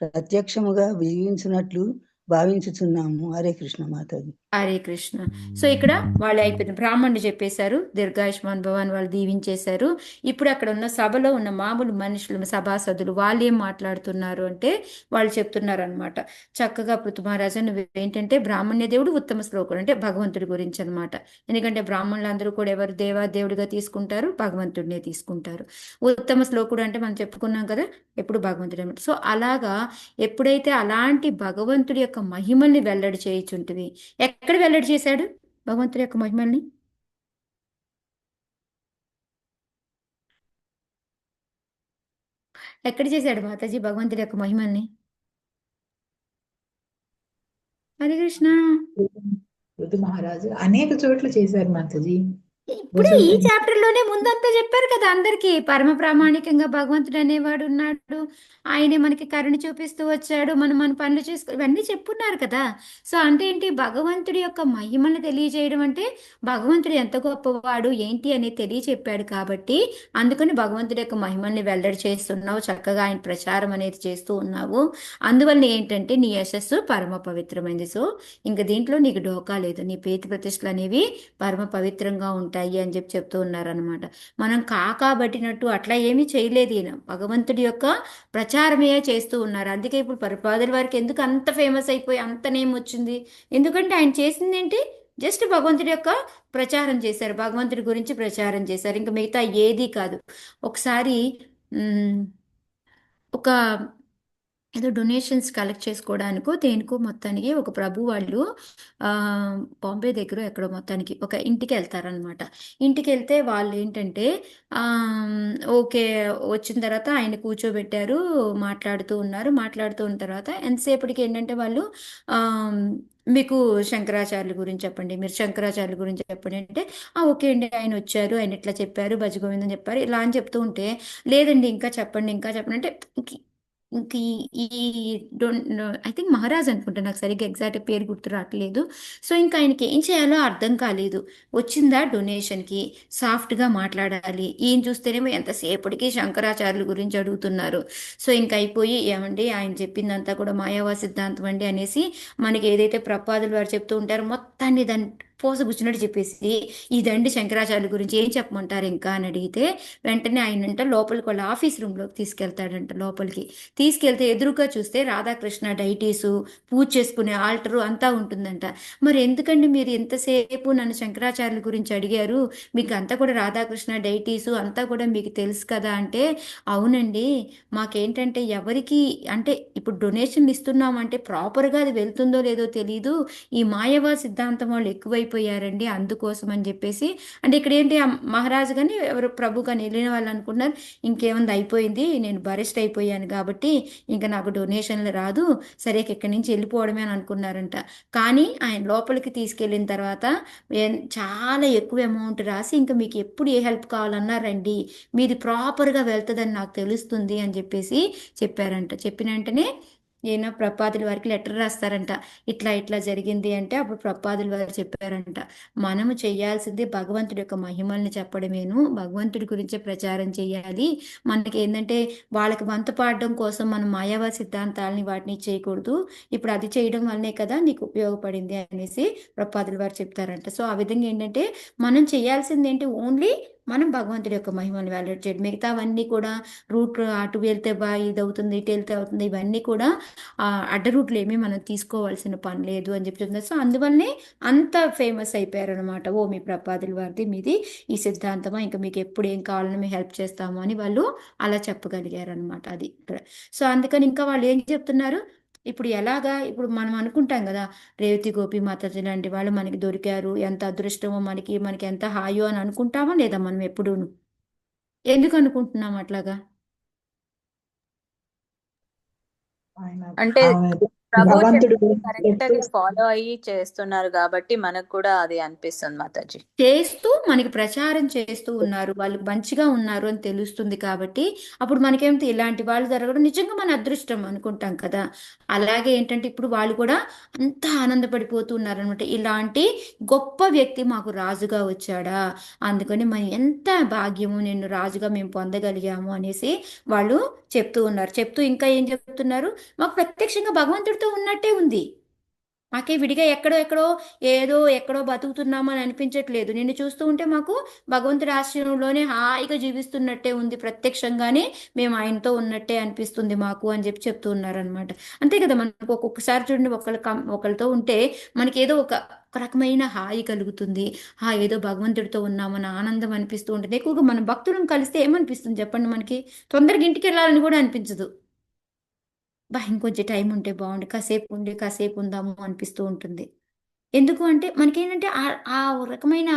ప్రత్యక్షముగా జీవించినట్లు భావించుచున్నాము. హరే కృష్ణ మాతాజీ. హరే కృష్ణ. సో ఇక్కడ వాళ్ళు అయిపోయింది, బ్రాహ్మణుడు చెప్పేశారు, దీర్ఘాయుష్మాన్ భవాన్ వాళ్ళు దీవించేశారు. ఇప్పుడు అక్కడ ఉన్న సభలో ఉన్న మామూలు మనుషులు సభాసదులు వాళ్ళు ఏం మాట్లాడుతున్నారు అంటే వాళ్ళు చెప్తున్నారు అనమాట. చక్కగా పృథు మహారాజా నువ్వు ఏంటంటే బ్రాహ్మణ్య దేవుడు ఉత్తమ శ్లోకుడు అంటే భగవంతుడి గురించి అనమాట. ఎందుకంటే బ్రాహ్మణులందరూ కూడా ఎవరు దేవుడిగా తీసుకుంటారు, భగవంతుడినే తీసుకుంటారు. ఉత్తమ శ్లోకుడు అంటే మనం చెప్పుకున్నాం కదా ఎప్పుడు భగవంతుడు అనమాట. సో అలాగా ఎప్పుడైతే అలాంటి భగవంతుడి యొక్క మహిమల్ని వెల్లడి చేయుచుంటివి, ఎక్కడ వెల్లడి చేశాడు భగవంతుడి యొక్క మహిమల్ని? ఎక్కడ చేశాడు మాతాజీ భగవంతుడి యొక్క మహిమల్ని? హరే కృష్ణ. ఋతు మహారాజు అనేక చోట్ల చేశారు మాతాజీ. ఇప్పుడు ఈ చాప్టర్ లోనే ముందంతా చెప్పారు కదా అందరికి, పరమ ప్రామాణికంగా భగవంతుడు అనేవాడు ఉన్నాడు, ఆయనే మనకి కరుణ చూపిస్తూ వచ్చాడు, మనం మన పనులు చేసుకో, ఇవన్నీ చెప్పున్నారు కదా. సో అంటే ఏంటి, భగవంతుడి యొక్క మహిమను తెలియజేయడం అంటే భగవంతుడు ఎంత గొప్పవాడు ఏంటి అనేది తెలియచెప్పాడు కాబట్టి అందుకని భగవంతుడి యొక్క మహిమల్ని వెల్లడి చేస్తున్నావు, చక్కగా ఆయన ప్రచారం అనేది చేస్తూ ఉన్నావు. అందువల్ల ఏంటంటే నీ యశస్సు పరమ పవిత్రమైంది. సో ఇంకా దీంట్లో నీకు డోకా లేదు, నీ పేరు ప్రతిష్టలు అనేవి పరమ పవిత్రంగా ఉంటాయి అని చెప్పి చెప్తూ ఉన్నారనమాట. మనం కాకాబట్టినట్టు అట్లా ఏమీ చేయలేదు ఈయన, భగవంతుడి యొక్క ప్రచారమే చేస్తూ ఉన్నారు. అందుకే ఇప్పుడు పరిపాదుల వారికి ఎందుకు అంత ఫేమస్ అయిపోయి అంత నేమ్ వచ్చింది, ఎందుకంటే ఆయన చేసింది ఏంటి, జస్ట్ భగవంతుడి యొక్క ప్రచారం చేశారు, భగవంతుడి గురించి ప్రచారం చేశారు, ఇంకా మిగతా ఏదీ కాదు. ఒకసారి మ్, ఒక ఏదో డొనేషన్స్ కలెక్ట్ చేసుకోవడానికో దేనికో మొత్తానికి ఒక ప్రభు వాళ్ళు ఆ, బాంబే దగ్గర ఎక్కడో మొత్తానికి ఒక ఇంటికి వెళ్తారనమాట. ఇంటికి వెళ్తే వాళ్ళు ఏంటంటే ఆ, ఓకే, వచ్చిన తర్వాత ఆయన కూర్చోబెట్టారు, మాట్లాడుతూ ఉన్నారు. మాట్లాడుతూ ఉన్న తర్వాత ఎంతసేపటికి ఏంటంటే వాళ్ళు ఆ, మీకు శంకరాచార్యుల గురించి చెప్పండి, మీరు శంకరాచార్యుల గురించి చెప్పండి అంటే, ఓకే అండి, ఆయన వచ్చారు, ఆయన ఇట్లా చెప్పారు, భజగోవిందం చెప్పారు ఇలా అని చెప్తూ ఉంటే, లేదండి ఇంకా చెప్పండి ఇంకా చెప్పండి అంటే, ఇంక ఈ ఐ థింక్ మహారాజ్ అనుకుంటా, నాకు సరిగ్గా ఎగ్జాక్ట్ పేరు గుర్తు రావట్లేదు. సో ఇంకా ఆయనకి ఏం చేయాలో అర్థం కాలేదు. వచ్చిందా డొనేషన్కి, సాఫ్ట్గా మాట్లాడాలి, ఈయన చూస్తేనేమో ఎంతసేపటికి శంకరాచార్యుల గురించి అడుగుతున్నారు. సో ఇంకా అయిపోయి, ఏమండి ఆయన చెప్పిందంతా కూడా మాయావా సిద్ధాంతం అండి అనేసి మనకి ఏదైతే ప్రపాదులు వారు చెప్తూ ఉంటారో మొత్తాన్ని దాన్ని పోసగుచ్చినట్టు చెప్పేసి, ఇదండి శంకరాచార్యుల గురించి ఏం చెప్పమంటారు ఇంకా అని అడిగితే, వెంటనే ఆయనంట లోపలికి వాళ్ళ ఆఫీస్ రూమ్లోకి తీసుకెళ్తాడంట. లోపలికి తీసుకెళ్తే ఎదురుగా చూస్తే రాధాకృష్ణ డైటీసు, పూజ చేసుకునే ఆల్టరు అంతా ఉంటుందంట. మరి ఎందుకండి మీరు ఎంతసేపు నన్ను శంకరాచార్యుల గురించి అడిగారు, మీకు అంతా కూడా రాధాకృష్ణ డైటీసు అంతా కూడా మీకు తెలుసు కదా అంటే, అవునండి, మాకేంటంటే ఎవరికి అంటే ఇప్పుడు డొనేషన్లు ఇస్తున్నామంటే ప్రాపర్గా అది వెళ్తుందో లేదో తెలీదు, ఈ మాయవా సిద్ధాంతం వాళ్ళు ఎక్కువైపోయారండి, అందుకోసం అని చెప్పేసి. అంటే ఇక్కడ ఏంటి, ఆ మహారాజు కానీ ఎవరు ప్రభు కానీ వెళ్ళిన వాళ్ళు అనుకున్నారు, ఇంకేముంది అయిపోయింది, నేను బరెస్ట్ అయిపోయాను కాబట్టి ఇంకా నాకు డొనేషన్లు రాదు, సరే ఇక్కడి నుంచి వెళ్ళిపోవడమే అని అనుకున్నారంట. కానీ ఆయన లోపలికి తీసుకెళ్ళిన తర్వాత చాలా ఎక్కువ అమౌంట్ రాసి, ఇంకా మీకు ఎప్పుడు ఏ హెల్ప్ కావాలన్నా రండి, మీది ప్రాపర్గా వెళ్తుందని నాకు తెలుస్తుంది అని చెప్పేసి చెప్పారంట. చెప్పిన వెంటనే ఈయన ప్రపాదుల వారికి లెటర్ రాస్తారంట, ఇట్లా ఇట్లా జరిగింది అంటే. అప్పుడు ప్రపాదుల వారు చెప్పారంట, మనము చేయాల్సింది భగవంతుడి యొక్క మహిమల్ని చెప్పడమేను, భగవంతుడి గురించే ప్రచారం చేయాలి. మనకి ఏంటంటే వాళ్ళకి వంత పాడడం కోసం మనం మాయావా సిద్ధాంతాలని వాటిని చేయకూడదు, ఇప్పుడు అది చేయడం వల్లనే కదా నీకు ఉపయోగపడింది అనేసి ప్రపాదుల వారు చెప్తారంట. సో ఆ విధంగా ఏంటంటే మనం చేయాల్సింది ఏంటి, ఓన్లీ మనం భగవంతుడి యొక్క మహిమని వాల్యుయేట్ చేయడం, మిగతావన్నీ కూడా రూట్ అటు వెళ్తే ఇది అవుతుంది, ఇటు వెళ్తే అవుతుంది, ఇవన్నీ కూడా అడ్డ రూట్లు ఏమీ మనం తీసుకోవాల్సిన పని లేదు అని చెప్తున్నారు. సో అందువల్లనే అంత ఫేమస్ అయిపోయారు అనమాట. ఓ మీ ప్రపాదుల వారిది, మీది ఈ సిద్ధాంతమా, ఇంకా మీకు ఎప్పుడు ఏం కావాలని మేము హెల్ప్ చేస్తాము అని వాళ్ళు అలా చెప్పగలిగారు అనమాట. అది ఇక్కడ. సో అందుకని ఇంకా వాళ్ళు ఏం చెప్తున్నారు, ఇప్పుడు ఎలాగా, ఇప్పుడు మనం అనుకుంటాం కదా, రేవతి గోపి మాతాజీ లాంటి వాళ్ళు మనకి దొరికారు, ఎంత అదృష్టమో, మనకి మనకి ఎంత హాయో అని అనుకుంటామా లేదా మనం ఎప్పుడూను? ఎందుకు అనుకుంటున్నాం అట్లాగా? ఆయన అంటే ఆమె ప్రభు భగవంతుడి చెప్పింది గురించి కరెక్ట్ చెప్తూ గా ఫాలో అయ్యి చేస్తున్నారు కాబట్టి మనకు కూడా అది అనిపిస్తుంది మాతాజీ. చేస్తూ మనకి ప్రచారం చేస్తూ ఉన్నారు, వాళ్ళు మంచిగా ఉన్నారు అని తెలుస్తుంది కాబట్టి అప్పుడు మనకేమిటి, ఇలాంటి వాళ్ళు జరగడం నిజంగా మన అదృష్టం అనుకుంటాం కదా. అలాగే ఏంటంటే ఇప్పుడు వాళ్ళు కూడా అంత ఆనందపడిపోతూ ఉన్నారనమాట, ఇలాంటి గొప్ప వ్యక్తి మాకు రాజుగా వచ్చాడా, అందుకని మనం ఎంత భాగ్యము, నిన్ను రాజుగా మేము పొందగలిగాము అనేసి వాళ్ళు చెప్తూ ఉన్నారు. చెప్తూ ఇంకా ఏం చెప్తున్నారు, మాకు ప్రత్యక్షంగా భగవంతుడితో ఉన్నట్టే ఉంది, మాకే విడిగా ఎక్కడో ఎక్కడో ఏదో ఎక్కడో బతుకుతున్నామని అనిపించట్లేదు, నిన్ను చూస్తూ ఉంటే మాకు భగవంతుడి ఆశ్రయంలోనే హాయిగా జీవిస్తున్నట్టే ఉంది, ప్రత్యక్షంగానే మేము ఆయనతో ఉన్నట్టే అనిపిస్తుంది మాకు అని చెప్పి చెప్తూ ఉన్నారనమాట. అంతే కదా, మనకు ఒక్కొక్కసారి చూడండి, ఒకరితో ఉంటే మనకి ఏదో ఒక రకమైన హాయి కలుగుతుంది, ఏదో భగవంతుడితో ఉన్నామని ఆనందం అనిపిస్తూ ఉంటుంది. ఎక్కువగా మన భక్తులను కలిస్తే ఏమనిపిస్తుంది చెప్పండి, మనకి తొందరగా ఇంటికి వెళ్ళాలని కూడా అనిపించదు, ఇంకొంచెం టైం ఉంటే బాగుండు, కాసేపు ఉండి కాసేపు ఉందాము అనిపిస్తూ ఉంటుంది. ఎందుకు అంటే మనకేంటంటే ఆ రకమైన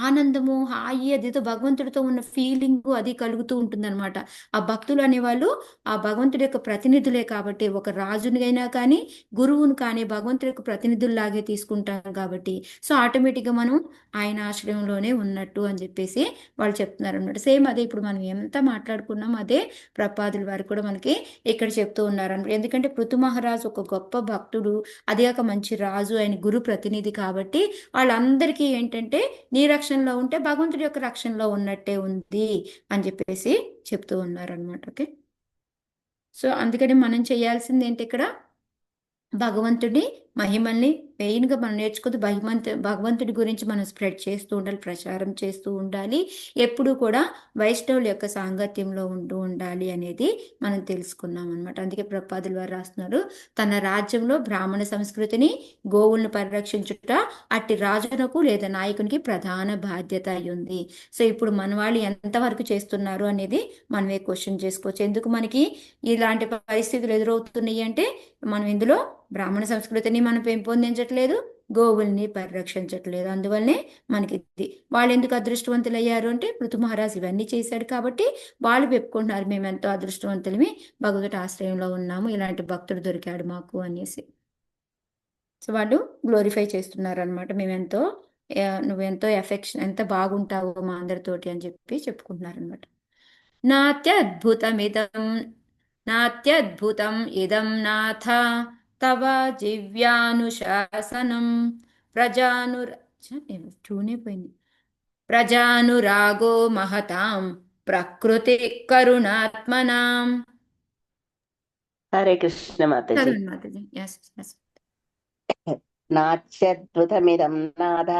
ఆనందము, హాయి, అదేదో భగవంతుడితో ఉన్న ఫీలింగ్ అది కలుగుతూ ఉంటుందన్నమాట. ఆ భక్తులు అనేవాళ్ళు ఆ భగవంతుడి యొక్క ప్రతినిధులే కాబట్టి, ఒక రాజునిగైనా కానీ గురువును కానీ భగవంతుడి యొక్క ప్రతినిధుల్లాగే తీసుకుంటాం కాబట్టి, సో ఆటోమేటిక్గా మనం ఆయన ఆశ్రయంలోనే ఉన్నట్టు అని చెప్పేసి వాళ్ళు చెప్తున్నారు అనమాట. సేమ్ అదే ఇప్పుడు మనం ఎంత మాట్లాడుకున్నాం అదే ప్రపాదుల వారు కూడా మనకి ఇక్కడ చెప్తూ ఉన్నారు అనమాట. ఎందుకంటే పృథు మహారాజు ఒక గొప్ప భక్తుడు, అదే ఒక మంచి రాజు, ఆయన గురు ప్రతినిధి కాబట్టి వాళ్ళందరికీ ఏంటంటే నీ రక్షణలో ఉంటే భగవంతుడి యొక్క రక్షణలో ఉన్నట్టే ఉంది అని చెప్పేసి చెప్తూ ఉన్నారనమాట. ఓకే, సో అందుకని మనం చేయాల్సింది ఏంటి, ఇక్కడ భగవంతుడి మహిమల్ని మెయిన్గా మనం నేర్చుకుంటూ భగవంతుడి గురించి మనం స్ప్రెడ్ చేస్తూ ఉండాలి, ప్రచారం చేస్తూ ఉండాలి. ఎప్పుడూ కూడా వైష్ణవుల యొక్క సాంగత్యంలో ఉంటూ ఉండాలి అనేది మనం తెలుసుకున్నాం అనమాట. అందుకే ప్రభుపాదుల వారు రాస్తున్నారు, తన రాజ్యంలో బ్రాహ్మణ సంస్కృతిని, గోవులను పరిరక్షించుట అట్టి రాజునకు లేదా నాయకునికి ప్రధాన బాధ్యత అయి ఉంది. సో ఇప్పుడు మన వాళ్ళు ఎంతవరకు చేస్తున్నారు అనేది మనమే క్వశ్చన్ చేసుకోవచ్చు. ఎందుకు మనకి ఇలాంటి పరిస్థితులు ఎదురవుతున్నాయి అంటే మనం ఇందులో బ్రాహ్మణ సంస్కృతిని మనం పెంపొందించట్లేదు, గోవుల్ని పరిరక్షించట్లేదు. అందువల్లనే మనకి వాళ్ళు ఎందుకు అదృష్టవంతులు అయ్యారు అంటే పృథు మహారాజు ఇవన్నీ చేశాడు కాబట్టి వాళ్ళు చెప్పుకుంటున్నారు, మేము ఎంతో అదృష్టవంతులమి, భగవతుడి ఆశ్రయంలో ఉన్నాము, ఇలాంటి భక్తుడు దొరికాడు మాకు అనేసి. సో వాళ్ళు గ్లోరిఫై చేస్తున్నారు అనమాట. మేమెంతో నువ్వెంతో ఎఫెక్షన్, ఎంత బాగుంటావు మా అందరితోటి అని చెప్పి చెప్పుకుంటున్నారు అనమాట. నాత్యద్భుతం ఇదం నాథ తవ జివ్యానుశాసనం ప్రజానురాగో మహతాం ప్రకృతి కరుణాత్మనాం. హరే కృష్ణ మాతాజీ. చదవండి మాతాజీ. Yes. నాత్యద్భుతమిదం నాథ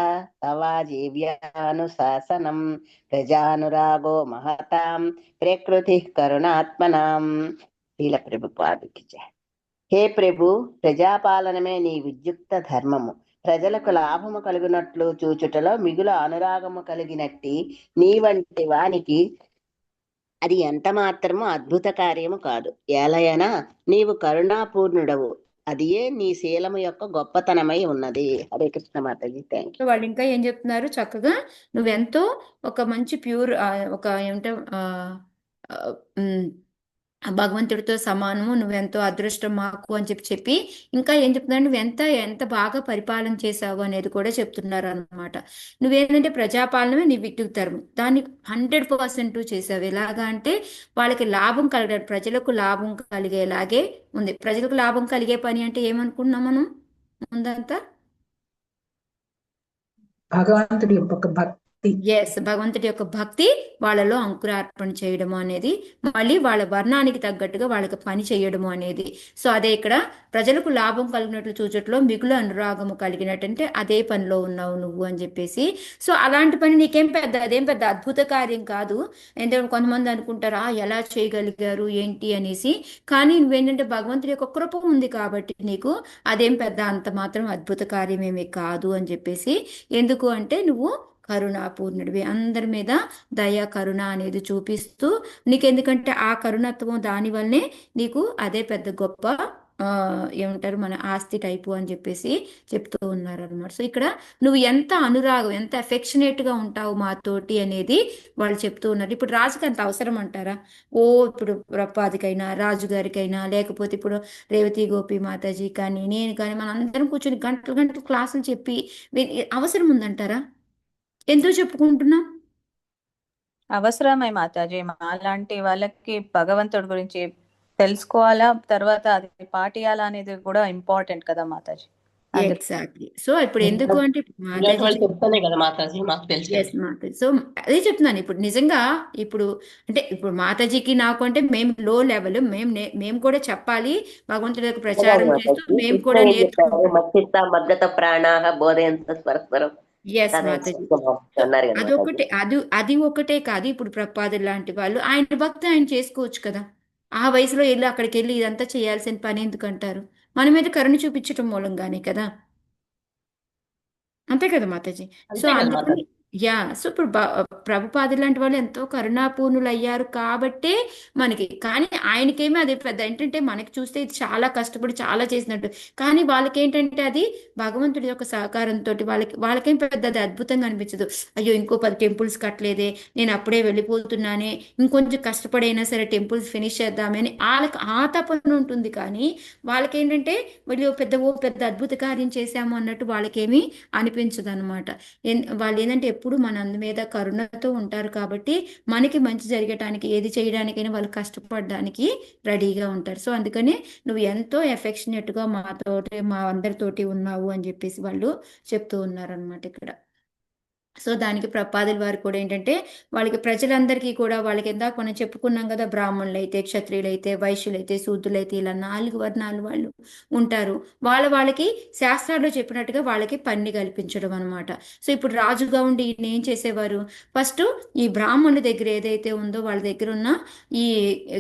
తవ జీవ్యానుశాసనం ప్రజానురాగో మహతాం ప్రకృతి కరుణాత్మనాం. శ్రీల ప్రభుపాదుకి జై. హే ప్రభు, ప్రజాపాలనమే నీ విద్యుక్త ధర్మము. ప్రజలకు లాభము కలుగునట్లు చూచుటలో మిగుల అనురాగము కలిగినట్టి నీ వంటి వానికి అది ఎంత మాత్రము అద్భుత కార్యము కాదు. ఏలయనా నీవు కరుణాపూర్ణుడవు, అదియే నీ శీలము యొక్క గొప్పతనమై ఉన్నది. హరే కృష్ణ మాతాజీ. Thank you. వాళ్ళు ఇంకా ఏం చెప్తున్నారు, చక్కగా నువ్వెంతో ఒక మంచి ప్యూర్ ఒక ఏమంటే భగవంతుడితో సమానము, నువ్వెంతో అదృష్టం మాకు అని చెప్పి ఇంకా ఏం చెప్తున్నారు, ఎంత బాగా పరిపాలన చేశావు అనేది కూడా చెప్తున్నారు అనమాట. నువ్వేంటంటే ప్రజాపాలనమే నీ విద్యుక్తరము, దాన్ని 100% చేసావు. ఎలాగా అంటే వాళ్ళకి లాభం కలిగే, ప్రజలకు లాభం కలిగేలాగే ఉంది. ప్రజలకు లాభం కలిగే పని అంటే ఏమనుకున్నాం మనం ముందంతా? భగవంతుడి యొక్క భక్తి. భగవంతుడి యొక్క భక్తి వాళ్ళలో అంకురార్పణ చేయడము అనేది, మళ్ళీ వాళ్ళ వర్ణానికి తగ్గట్టుగా వాళ్ళకి పని చేయడము అనేది. సో అదే ఇక్కడ ప్రజలకు లాభం కలిగినట్లు చూచట్లో మిగులు అనురాగము కలిగినట్టంటే అదే పనిలో ఉన్నావు నువ్వు అని చెప్పేసి. సో అలాంటి పని అదేం పెద్ద అద్భుత కార్యం కాదు. ఎందుకంటే కొంతమంది అనుకుంటారా ఎలా చేయగలిగారు ఏంటి అనేసి, కానీ నువ్వేంటంటే భగవంతుడి యొక్క కృప ఉంది కాబట్టి నీకు అదేం పెద్ద అంత మాత్రం అద్భుత కార్యమేమీ కాదు అని చెప్పేసి. ఎందుకు అంటే నువ్వు కరుణాపూర్ణుడివి, అందరి మీద దయ కరుణ అనేది చూపిస్తూ నీకెందుకంటే ఆ కరుణత్వం దానివల్లనే నీకు అదే పెద్ద గొప్ప ఏమంటారు మన ఆస్తి టైపు అని చెప్పేసి చెప్తూ ఉన్నారు అనమాట. సో ఇక్కడ నువ్వు ఎంత అనురాగం, ఎంత అఫెక్షనేట్గా ఉంటావు మాతోటి అనేది వాళ్ళు చెప్తూ ఉన్నారు. ఇప్పుడు రాజుకి అంత అవసరం అంటారా? ఇప్పుడు రప్పాదికైనా రాజుగారికైనా లేకపోతే ఇప్పుడు రేవతి గోపి మాతాజీ కానీ నేను కానీ మన అందరం కూర్చొని గంటలు క్లాసులు చెప్పి అవసరం ఉందంటారా? ఎందుకు చెప్పుకుంటున్నాం? అవసరమే మాతాజీ. అలాంటి వాళ్ళకి భగవంతుడి గురించి తెలుసుకోవాలా, తర్వాత అది పాటియాలా అనేది కూడా ఇంపార్టెంట్ కదా మాతాజీ. ఎగ్జాక్ట్లీ. సో ఇప్పుడు ఎందుకు అంటే చెప్తానే కదా మాతాజీ మాకు తెలుసు. మాతాజీ. సో అదే చెప్తున్నాను, ఇప్పుడు నిజంగా ఇప్పుడు మాతాజీకి నాకు అంటే మేము లో లెవెల్, మేము కూడా చెప్పాలి భగవంతుడి యొక్క ప్రచారం చేస్తూ మేము కూడా నేర్చుకుంటాం. ప్రాణాహ బోధయంత స్వరస్వరం. అది ఒకటే కాదు. ఇప్పుడు ప్రభుపాదులు లాంటి వాళ్ళు ఆయన భక్తి ఆయన చేసుకోవచ్చు కదా. ఆ వయసులో వెళ్ళి అక్కడికి వెళ్ళి ఇదంతా చేయాల్సిన పని ఎందుకంటారు? మన మీద కరుణ చూపించటం మూలంగానే కదా. అంతే కదా మాతాజీ. సో అందుకని సో ఇప్పుడు ప్రభుపాదులు లాంటి వాళ్ళు ఎంతో కరుణాపూర్ణులు అయ్యారు కాబట్టే మనకి. కానీ ఆయనకేమీ అది పెద్ద ఏంటంటే మనకి చూస్తే ఇది చాలా కష్టపడి చాలా చేసినట్టు, కానీ వాళ్ళకేంటంటే అది భగవంతుడి యొక్క సహకారంతో వాళ్ళకేం పెద్ద అది అద్భుతంగా అనిపించదు. అయ్యో ఇంకో 10 టెంపుల్స్ కట్టలేదే, నేను అప్పుడే వెళ్ళిపోతున్నానే, ఇంకొంచెం కష్టపడైనా సరే టెంపుల్స్ ఫినిష్ చేద్దామని వాళ్ళకి ఆ తపన ఉంటుంది. కానీ వాళ్ళకేంటంటే వీళ్ళు పెద్ద అద్భుత కార్యం చేశాము అన్నట్టు వాళ్ళకేమీ అనిపించదు అనమాట. వాళ్ళు ఏంటంటే ఎప్పుడు మన మీద కరుణతో ఉంటారు కాబట్టి మనకి మంచి జరగటానికి ఏది చేయడానికైనా వాళ్ళు కష్టపడడానికి రెడీగా ఉంటారు. సో అందుకని నువ్వు ఎంతో ఎఫెక్షనేట్గా మా అందరితోటి ఉన్నావు అని చెప్పేసి వాళ్ళు చెప్తూ ఉన్నారనమాట ఇక్కడ. సో దానికి ప్రపాదుల వారు కూడా ఏంటంటే వాళ్ళకి ప్రజలందరికీ కూడా వాళ్ళకి ఇందాక మనం చెప్పుకున్నాం కదా, బ్రాహ్మణులు అయితే, క్షత్రియులైతే, వైశ్యులైతే, శూద్రులైతే, ఇలా 4 వర్ణాలు వాళ్ళు ఉంటారు. వాళ్ళకి శాస్త్రాల్లో చెప్పినట్టుగా వాళ్ళకి పన్ని కల్పించడం అనమాట. సో ఇప్పుడు రాజుగా ఉండి ఈయన ఏం చేసేవారు, ఫస్ట్ ఈ బ్రాహ్మణుల దగ్గర ఏదైతే ఉందో వాళ్ళ దగ్గర ఉన్న ఈ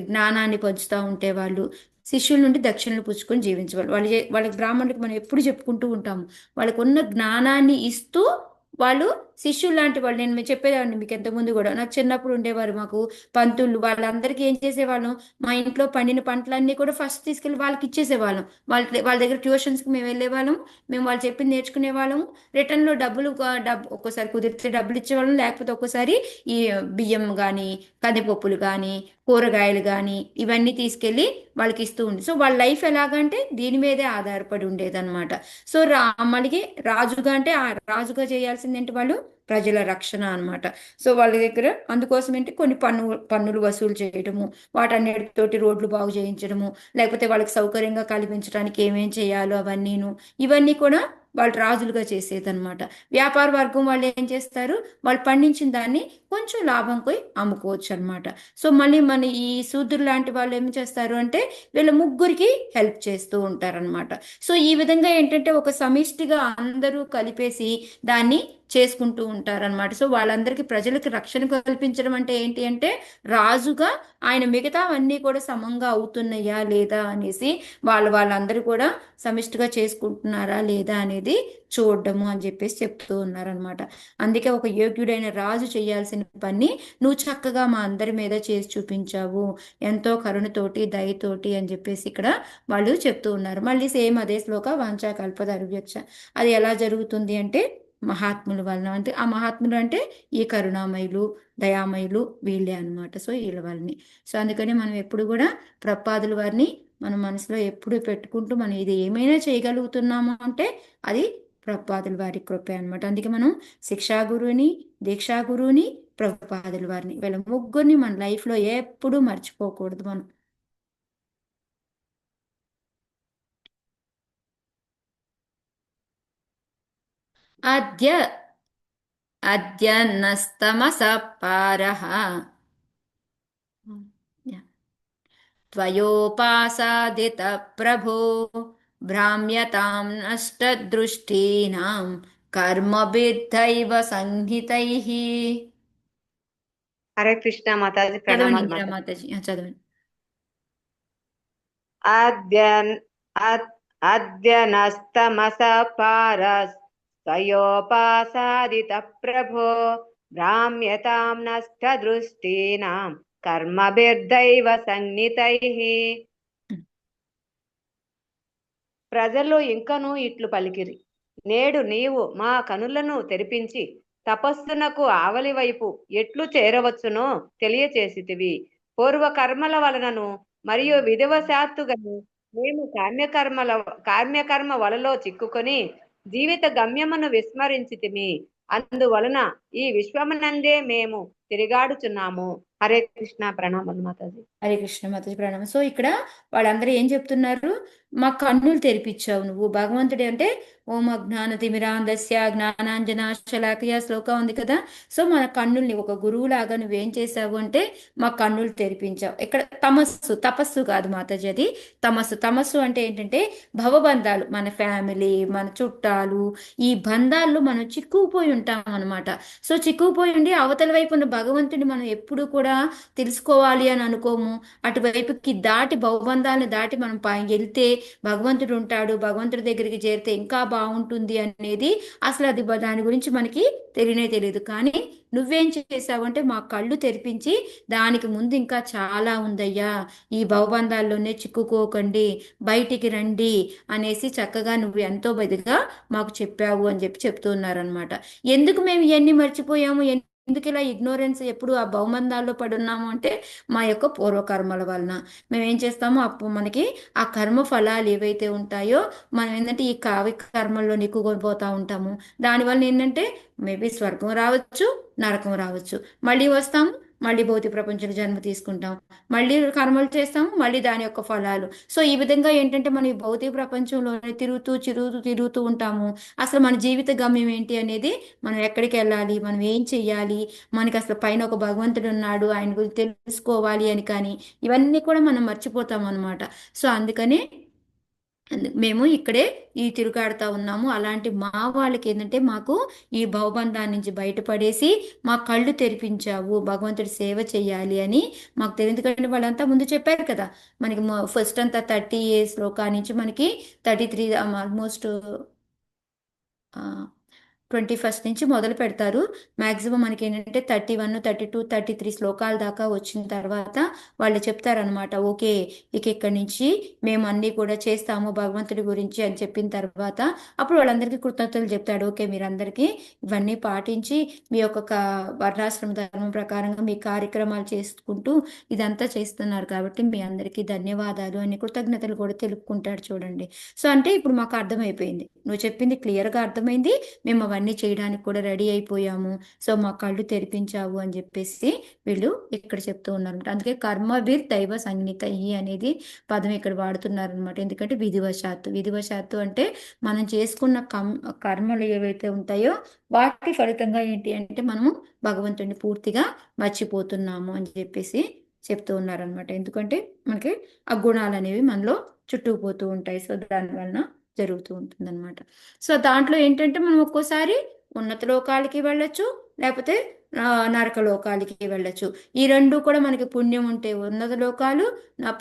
జ్ఞానాన్ని పంచుతూ ఉంటే వాళ్ళు శిష్యుల నుండి దక్షిణలు పుచ్చుకొని జీవించేవాళ్ళు. వాళ్ళకి బ్రాహ్మణులకు మనం ఎప్పుడు చెప్పుకుంటూ ఉంటాము, వాళ్ళకు ఉన్న జ్ఞానాన్ని ఇస్తూ వాళ్ళు శిష్యులు లాంటి వాళ్ళు. నేను చెప్పేదాన్ని మీకు ఎంతకుముందు కూడా, నాకు చిన్నప్పుడు ఉండేవారు మాకు పంతులు, వాళ్ళందరికీ ఏం చేసేవాళ్ళం, మా ఇంట్లో పండిన పంటలన్నీ కూడా ఫస్ట్ తీసుకెళ్ళి వాళ్ళకి ఇచ్చేసేవాళ్ళం. వాళ్ళ దగ్గర ట్యూషన్స్కి మేము వెళ్ళేవాళ్ళం, మేము వాళ్ళు చెప్పింది నేర్చుకునే వాళ్ళము. రిటర్న్లో డబ్బు ఒక్కోసారి కుదిరితే డబ్బులు ఇచ్చేవాళ్ళం, లేకపోతే ఒక్కోసారి ఈ బియ్యం కానీ, కందిపప్పులు కానీ, కూరగాయలు కానీ ఇవన్నీ తీసుకెళ్ళి వాళ్ళకి ఇస్తూ ఉంది. సో వాళ్ళ లైఫ్ ఎలాగంటే దీని మీదే ఆధారపడి ఉండేదన్నమాట. సో మళ్ళీ రాజుగా అంటే ఆ రాజుగా చేయాల్సింది ఏంటి, వాళ్ళు ప్రజల రక్షణ అన్నమాట. సో వాళ్ళ దగ్గర అందుకోసం ఏంటి కొన్ని పన్నులు వసూలు చేయడము, వాటన్నిటితోటి రోడ్లు బాగు చేయించడము, లేకపోతే వాళ్ళకి సౌకర్యంగా కల్పించడానికి ఏమేం చేయాలో ఇవన్నీ కూడా వాళ్ళు రాజులుగా చేసేదన్నమాట. వ్యాపార వర్గం వాళ్ళు ఏం చేస్తారు, వాళ్ళు పండించిన దాన్ని కొంచెం లాభంకి అమ్ముకోవచ్చు అనమాట. సో మళ్ళీ మన ఈ శూద్రులు లాంటి వాళ్ళు ఏం చేస్తారు అంటే వీళ్ళ ముగ్గురికి హెల్ప్ చేస్తూ ఉంటారనమాట. సో ఈ విధంగా ఏంటంటే ఒక సమిష్టిగా అందరూ కలిపేసి దాన్ని చేసుకుంటూ ఉంటారనమాట. సో వాళ్ళందరికీ ప్రజలకి రక్షణ కల్పించడం అంటే ఏంటి అంటే, రాజుగా ఆయన మిగతావన్నీ కూడా సమంగా అవుతున్నాయా లేదా అనేసి వాళ్ళందరూ కూడా సమిష్టిగా చేసుకుంటున్నారా లేదా అనేది చూడడము అని చెప్పేసి చెప్తూ ఉన్నారనమాట. అందుకే ఒక యోగ్యుడైన రాజు చేయాల్సిన పని నువ్వు చక్కగా మా అందరి మీద చేసి చూపించావు, ఎంతో కరుణతోటి దయతోటి అని చెప్పేసి ఇక్కడ వాళ్ళు చెప్తూ ఉన్నారు. మళ్ళీ సేమ్ అదే శ్లోక వాంఛా కల్పద అభివ్యక్ష. అది ఎలా జరుగుతుంది అంటే మహాత్ముల వలన, అంటే ఆ మహాత్ములు అంటే ఈ కరుణామయులు, దయామయులు వీళ్ళే అనమాట. సో వీళ్ళ వాళ్ళని, సో అందుకని మనం ఎప్పుడు కూడా ప్రపాదుల వారిని మన మనసులో ఎప్పుడు పెట్టుకుంటూ మనం ఇది ఏమైనా చేయగలుగుతున్నాము అంటే అది ప్రపాదుల వారి కృపే అనమాట. అందుకే మనం శిక్షా గురువుని, దీక్షా గురువుని, ప్రపాదుల వారిని, వీళ్ళ ముగ్గురిని మన లైఫ్లో ఎప్పుడూ మర్చిపోకూడదు మనం. అద్య అద్య నస్తమస పారః త్వయోపాసాదిత ప్రభో భ్రామ్యతాం నష్టదృష్టీనాం కర్మభిద్ధైవ సంహితైః. హరే కృష్ణ మాతాజీ, చదవండి ప్రణామాలు ఇందిరా మాతాజీ. మాతాజీ, చదవండి. అద్య అద్య నస్తమస పారస్ తయోపాసాదిత ప్రభో భ్రామ్యతాం నష్టదృష్టీనాం కర్మభిర్దైవ సంజ్ఞితైః. ప్రజలు ఇంకను ఇట్లు పలికిరి, నేడు నీవు మా కనులను తెరిపించి తపస్సునకు ఆవలి వైపు ఎట్లు చేరవచ్చునో తెలియచేసితివి. పూర్వ కర్మల వలనను మరియు విధివశాత్తుగాను మేము కామ్యకర్మ వలలో చిక్కుకొని జీవిత గమ్యమును విస్మరించితిమి. అందువలన ఈ విశ్వమునందే మేము తిరిగాడుచున్నాము. హరే కృష్ణ, ప్రణామాలు మాతాజీ. హరే కృష్ణ మాతాజీ, ప్రణామం. సో ఇక్కడ వాళ్ళందరూ ఏం చెప్తున్నారు, మా కన్నులు తెరిపించావు నువ్వు భగవంతుడి అంటే ఓం అజ్ఞానతిమిరాంధస్య జ్ఞానాంజనాశలాకయ శ్లోకం ఉంది కదా. సో మన కన్నుల్ని ఒక గురువులాగా నువ్వేం చేసావు అంటే మా కన్నులు తెరిపించావు. ఇక్కడ తపస్సు కాదు మాతాజీ, అది తమస్సు అంటే ఏంటంటే భవబంధాలు, మన ఫ్యామిలీ, మన చుట్టాలు, ఈ బంధాల్లో మనం చిక్కుకుపోయి ఉంటాం అనమాట. సో చిక్కుకుపోయి ఉండి అవతల వైపు ఉన్న భగవంతుని మనం ఎప్పుడు కూడా తెలుసుకోవాలి అని అనుకోము. అటువైపుకి దాటి భవబంధాలను దాటి మనం వెళ్తే భగవంతుడు ఉంటాడు, భగవంతుడి దగ్గరికి చేరితే ఇంకా బాగుంటుంది అనేది అసలు అది దాని గురించి మనకి తెలియదు. కానీ నువ్వేం చేసావంటే మా కళ్ళు తెరిపించి దానికి ముందు ఇంకా చాలా ఉందయ్యా, ఈ భవబంధాల్లోనే చిక్కుకోకండి, బయటికి రండి అనేసి చక్కగా నువ్వు ఎంతో బదిగా మాకు చెప్పావు అని చెప్తూ ఉన్నారనమాట. ఎందుకు మేము ఇవన్నీ మర్చిపోయాము, ఎందుకు ఇలా ఇగ్నోరెన్స్ ఎప్పుడు ఆ బహుబంధాల్లో పడున్నాము అంటే మా యొక్క పూర్వకర్మల వలన. మేము ఏం చేస్తామో అప్పుడు మనకి ఆ కర్మ ఫలాలు ఏవైతే ఉంటాయో మనం ఏంటంటే ఈ కావ్య కర్మల్లో నిక్కుపోతూ ఉంటాము. దానివల్ల ఏంటంటే మేబీ స్వర్గం రావచ్చు, నరకం రావచ్చు, మళ్ళీ వస్తాము, మళ్ళీ భౌతిక ప్రపంచంలో జన్మ తీసుకుంటాం, మళ్ళీ కర్మలు చేస్తాము, మళ్ళీ దాని యొక్క ఫలాలు. సో ఈ విధంగా ఏంటంటే మనం ఈ భౌతిక ప్రపంచంలోనే తిరుగుతూ ఉంటాము. అసలు మన జీవిత గమ్యం ఏంటి అనేది, మనం ఎక్కడికి వెళ్ళాలి, మనం ఏం చెయ్యాలి, మనకి అసలు పైన ఒక భగవంతుడు ఉన్నాడు, ఆయన గురించి తెలుసుకోవాలి అని, కానీ ఇవన్నీ కూడా మనం మర్చిపోతాం అనమాట. సో అందుకని మేము ఇక్కడే ఈ తిరుగాడుతా ఉన్నాము. అలాంటి మా వాళ్ళకి ఏంటంటే, మాకు ఈ భవబంధాన్ని నుంచి బయటపడేసి మా కళ్ళు తెరిపించావు, భగవంతుడి సేవ చేయాలి అని మాకు తెలియదు. ఎందుకంటే వాళ్ళంతా ముందు చెప్పారు కదా, మనకి ఫస్ట్ అంతా 30 శ్లోకా నుంచి మనకి 33 ఆల్మోస్ట్ 21 నుంచి మొదలు పెడతారు. మ్యాక్సిమం మనకి ఏంటంటే 31, 32, 33 శ్లోకాల దాకా వచ్చిన తర్వాత వాళ్ళు చెప్తారనమాట, ఓకే ఇక ఇక్కడి నుంచి మేము అన్నీ కూడా చేస్తాము భగవంతుడి గురించి అని చెప్పిన తర్వాత అప్పుడు వాళ్ళందరికీ కృతజ్ఞతలు చెప్తాడు. ఓకే మీరందరికీ ఇవన్నీ పాటించి మీ యొక్క వర్ణాశ్రమ ధర్మం ప్రకారంగా మీ కార్యక్రమాలు చేసుకుంటూ ఇదంతా చేస్తున్నారు కాబట్టి మీ అందరికీ ధన్యవాదాలు అని కృతజ్ఞతలు కూడా తెలుపుకుంటాడు చూడండి. సో అంటే ఇప్పుడు మాకు అర్థమైపోయింది, నువ్వు చెప్పింది క్లియర్గా అర్థమైంది, మేము అవన్నీ చేయడానికి కూడా రెడీ అయిపోయాము, సో మా కళ్ళు తెరిపించావు అని చెప్పేసి వీళ్ళు ఇక్కడ చెప్తూ ఉన్నారు. అందుకే కర్మభిర్ దైవ సంజ్ఞిత ఈ అనేది పదం ఇక్కడ వాడుతున్నారు అనమాట. ఎందుకంటే విధివశాత్తు అంటే మనం చేసుకున్న కర్మలు ఏవైతే ఉంటాయో వాటి ఫలితంగా ఏంటి అంటే మనము భగవంతుడిని పూర్తిగా మర్చిపోతున్నాము అని చెప్పేసి చెప్తూ ఉన్నారనమాట. ఎందుకంటే మనకి ఆ గుణాలు అనేవి మనలో చుట్టుకుపోతూ ఉంటాయి. సో దానివలన జరుగుతూ ఉంటుంది అనమాట. సో దాంట్లో ఏంటంటే మనం ఒక్కోసారి ఉన్నత లోకాలకి వెళ్ళొచ్చు, లేకపోతే నరక లోకాలకి వెళ్ళొచ్చు. ఈ రెండు కూడా మనకి పుణ్యం ఉంటే ఉన్నత లోకాలు,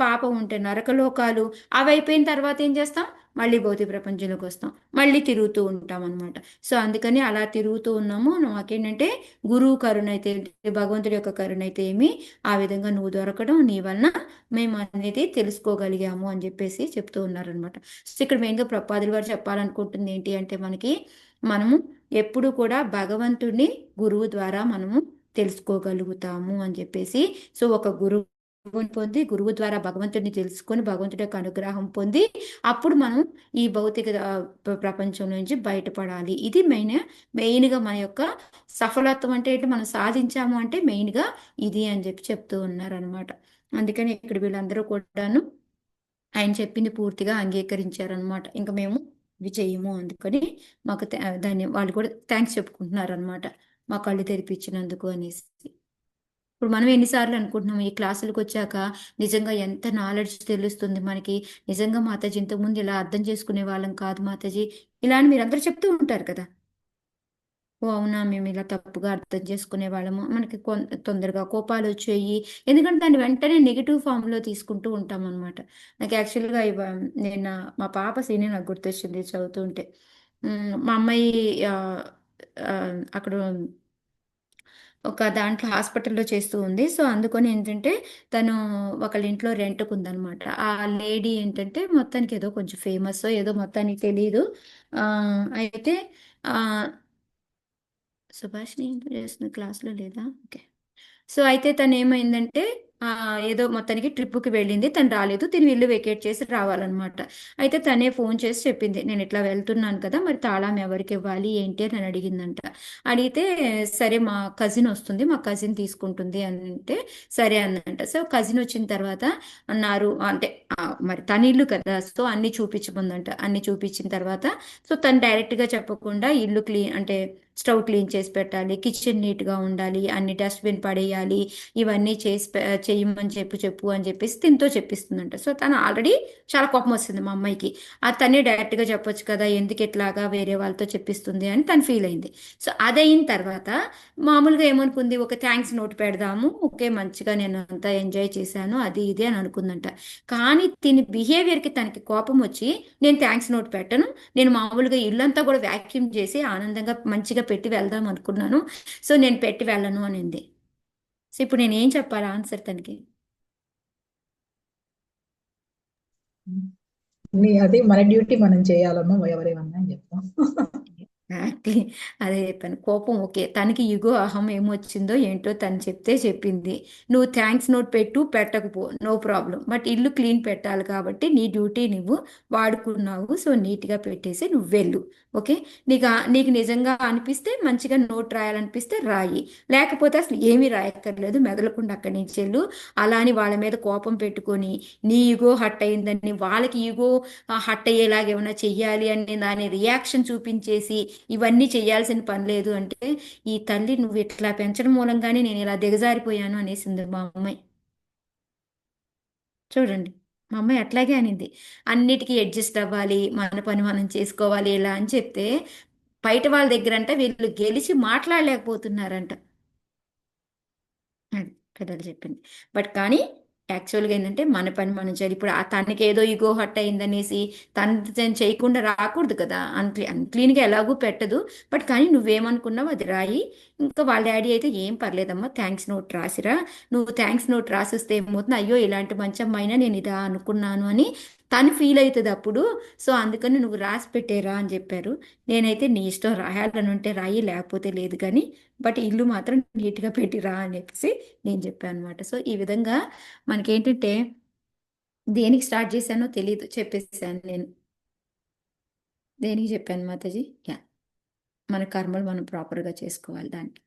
పాపం ఉంటే నరక లోకాలు. అవి అయిపోయిన తర్వాత ఏం చేస్తాం, మళ్ళీ భౌతిక ప్రపంచంలోకి వస్తాం, మళ్ళీ తిరుగుతూ ఉంటాం అనమాట. సో అందుకని అలా తిరుగుతూ ఉన్నాము. మాకేంటంటే గురువు కరుణ అయితే, భగవంతుడి యొక్క కరుణ అయితే ఏమి, ఆ విధంగా నువ్వు దొరకడం, నీ వలన మేము అనేది తెలుసుకోగలిగాము అని చెప్పేసి చెప్తూ ఉన్నారనమాట. సో ఇక్కడ మెయిన్గా ప్రభుపాదుల వారు చెప్పాలనుకుంటుంది ఏంటి అంటే, మనము ఎప్పుడు కూడా భగవంతుడిని గురువు ద్వారా మనము తెలుసుకోగలుగుతాము అని చెప్పేసి. సో ఒక గురువుని పొంది, గురువు ద్వారా భగవంతుడిని తెలుసుకొని, భగవంతుడి యొక్క అనుగ్రహం పొంది అప్పుడు మనం ఈ భౌతిక ప్రపంచం నుంచి బయటపడాలి. ఇది మెయిన్గా మన యొక్క సఫలత్వం అంటే ఏంటి, మనం సాధించాము అంటే మెయిన్గా ఇది అని చెప్తూ ఉన్నారనమాట. అందుకని ఇక్కడ వీళ్ళందరూ కూడాను ఆయన చెప్పింది పూర్తిగా అంగీకరించారనమాట. ఇంకా మేము విజయము, అందుకని మాకు వాళ్ళు కూడా థ్యాంక్స్ చెప్పుకుంటున్నారు అనమాట, మా కళ్ళు తెరిపించినందుకు అనేసి. ఇప్పుడు మనం ఎన్నిసార్లు అనుకుంటున్నాము ఈ క్లాసులకు వచ్చాక నిజంగా ఎంత నాలెడ్జ్ తెలుస్తుంది మనకి, నిజంగా మాతాజీ ఇంతకుముందు ఇలా అర్థం చేసుకునే వాళ్ళం కాదు మాతాజీ, ఇలా అని మీరు అందరూ చెప్తూ ఉంటారు కదా. ఓ అవునా, మేము ఇలా తప్పుగా అర్థం చేసుకునే వాళ్ళము, మనకి తొందరగా కోపాలు వచ్చాయి, ఎందుకంటే దాన్ని వెంటనే నెగిటివ్ ఫామ్లో తీసుకుంటూ ఉంటాం అనమాట. నాకు యాక్చువల్గా నేను మా పాప సీనియర్ నాకు గుర్తొచ్చింది చదువుతూ ఉంటే. మా అమ్మాయి అక్కడ ఒక దాంట్లో హాస్పిటల్లో చేస్తూ ఉంది. సో అందుకని ఏంటంటే తను ఒకళ్ళ ఇంట్లో రెంట్కు ఉందనమాట. ఆ లేడీ ఏంటంటే మొత్తానికి ఏదో కొంచెం ఫేమస్ ఏదో మొత్తానికి తెలియదు. అయితే సుభాష్ని చేస్తున్న క్లాస్లో లేదా, ఓకే. సో అయితే తను ఏమైందంటే ఏదో మొత్తానికి ట్రిప్కి వెళ్ళింది, తను రాలేదు, తిని ఇల్లు వెకేట్ చేసి రావాలన్నమాట. అయితే తనే ఫోన్ చేసి చెప్పింది, నేను ఇట్లా వెళ్తున్నాను కదా, మరి తాళం ఎవరికి ఇవ్వాలి ఏంటి అని అడిగిందంట. అడిగితే సరే మా కజిన్ వస్తుంది, మా కజిన్ తీసుకుంటుంది అని అంటే సరే అన్నంట. సో కజిన్ వచ్చిన తర్వాత అన్నారు అంటే మరి తన ఇల్లు కదా, సో అన్ని చూపించమందంట. అన్ని చూపించిన తర్వాత సో తను డైరెక్ట్గా చెప్పకుండా ఇల్లు క్లీన్ అంటే స్టవ్ క్లీన్ చేసి పెట్టాలి, కిచెన్ నీట్గా ఉండాలి, అన్ని డస్ట్బిన్ పడేయాలి, ఇవన్నీ చేయమని చెప్పు అని చెప్పేసి తినతో చెప్పిస్తుందంట. సో తను ఆల్రెడీ చాలా కోపం వస్తుంది మా అమ్మాయికి, తనే డైరెక్ట్గా చెప్పొచ్చు కదా, ఎందుకు ఎట్లాగా వేరే వాళ్ళతో చెప్పిస్తుంది అని తను ఫీల్ అయింది. సో అదయిన తర్వాత మామూలుగా ఏమనుకుంది, ఒక థ్యాంక్స్ నోట్ పెడదాము, ఓకే మంచిగా నేను అంతా ఎంజాయ్ చేశాను అది ఇది అని అనుకుందంట. కానీ తిని బిహేవియర్కి తనకి కోపం వచ్చి, నేను థ్యాంక్స్ నోట్ పెట్టను, నేను మామూలుగా ఇల్లంతా కూడా వ్యాక్యూమ్ చేసి ఆనందంగా మంచిగా పెట్టి వెళ్దాం అనుకున్నాను, సో నేను పెట్టి వెళ్ళను అనింది. సో ఇప్పుడు నేను ఏం చెప్పాలి ఆన్సర్ తనకి? అది మన డ్యూటీ మనం చేయాలమ్మా, ఎవరేమన్నా అని చెప్తాం. ఎగ్జాక్ట్లీ అదే చెప్పాను. కోపం ఓకే, తనకి ఇగో అహం ఏమొచ్చిందో ఏంటో తను చెప్తే చెప్పింది. నువ్వు థ్యాంక్స్ నోట్ పెట్టు పెట్టకపో నో ప్రాబ్లం, బట్ ఇల్లు క్లీన్ పెట్టాలి కాబట్టి నీ డ్యూటీ నువ్వు వాడుకున్నావు, సో నీట్గా పెట్టేసి నువ్వు వెళ్ళు. ఓకే, నీకు నిజంగా అనిపిస్తే మంచిగా నోట్ రాయాలనిపిస్తే రాయి, లేకపోతే అసలు ఏమీ రాయక్కర్లేదు, మెదలకుండా అక్కడి నుంచి వెళ్ళు. అలా అని వాళ్ళ మీద కోపం పెట్టుకొని నీ ఈగో హట్ అయిందని వాళ్ళకి ఈగో హట్ అయ్యేలాగా ఏమైనా చెయ్యాలి అని దాని రియాక్షన్ చూపించేసి ఇవన్నీ చేయాల్సిన పని లేదు అంటే, ఈ తల్లి నువ్వు ఇట్లా పెంచడం మూలంగానే నేను ఇలా దిగజారిపోయాను అనేసింది మా అమ్మాయి. చూడండి, మా అమ్మాయి అట్లాగే అనింది. అన్నిటికీ అడ్జస్ట్ అవ్వాలి, మన పని మనం చేసుకోవాలి ఇలా అని చెప్తే బయట వాళ్ళ దగ్గర అంట వీళ్ళు గెలిచి మాట్లాడలేకపోతున్నారంట. అది పెద్దలు చెప్పింది. బట్ కానీ యాక్చువల్గా ఏంటంటే మన పని మనం చేయాలి. ఇప్పుడు తనకి ఏదో ఈగో హట్ అయిందనేసి తను చేయకుండా రాకూడదు కదా. అన్క్లీన్గా ఎలాగూ పెట్టదు, బట్ కానీ నువ్వేమనుకున్నావు అది రాయి. ఇంకా వాళ్ళ డాడీ అయితే ఏం పర్లేదమ్మా థ్యాంక్స్ నోట్ రాసిరా, నువ్వు థ్యాంక్స్ నోట్ రాసిస్తే ఏమవుతుంది, అయ్యో ఇలాంటి మంచి అమ్మాయినా నేను ఇదా అనుకున్నాను అని తను ఫీల్ అవుతుంది అప్పుడు. సో అందుకని నువ్వు రాసి పెట్టేరా అని చెప్పారు. నేనైతే నీ ఇష్టం, రాయాలని ఉంటే రాయి లేకపోతే లేదు కానీ, బట్ ఇల్లు మాత్రం నీట్గా పెట్టిరా అని చెప్పేసి నేను చెప్పాను అనమాట. సో ఈ విధంగా మనకేంటంటే దేనికి స్టార్ట్ చేశానో తెలియదు, చెప్పేసాను నేను. దేనికి చెప్పాను మాతాజీ? యా, మన కర్మలు మనం ప్రాపర్గా చేసుకోవాలి దానికి.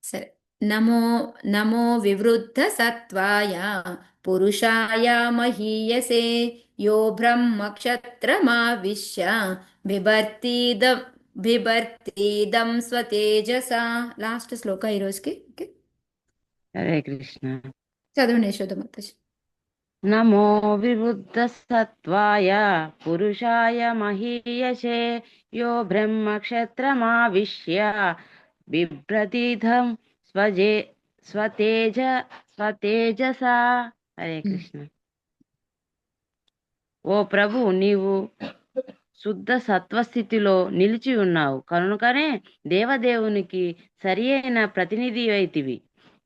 సరే. నమో నమో వివృద్ధ సత్వాయ పురుషాయ మహీయసే యో బ్రహ్మక్షత్రమావిశ్య బిభర్తీదం బిభర్తీదం స్వతేజసా. లాస్ట్ శ్లోక ఈరోజుకి. ఓకే, హరే కృష్ణ. చదవండి యశోదమాతాజీ. నమో విబుద్ధ సత్వాయ పురుషాయ మహీయసే యో బ్రహ్మక్షత్రమావిశ్య బిభ్రతిధం స్వతేజసా. హరే కృష్ణ. ఓ ప్రభు, నీవు శుద్ధ సత్వస్థితిలో నిలిచి ఉన్నావు కనుకనే దేవదేవునికి సరి అయిన ప్రతినిధి అయితివి.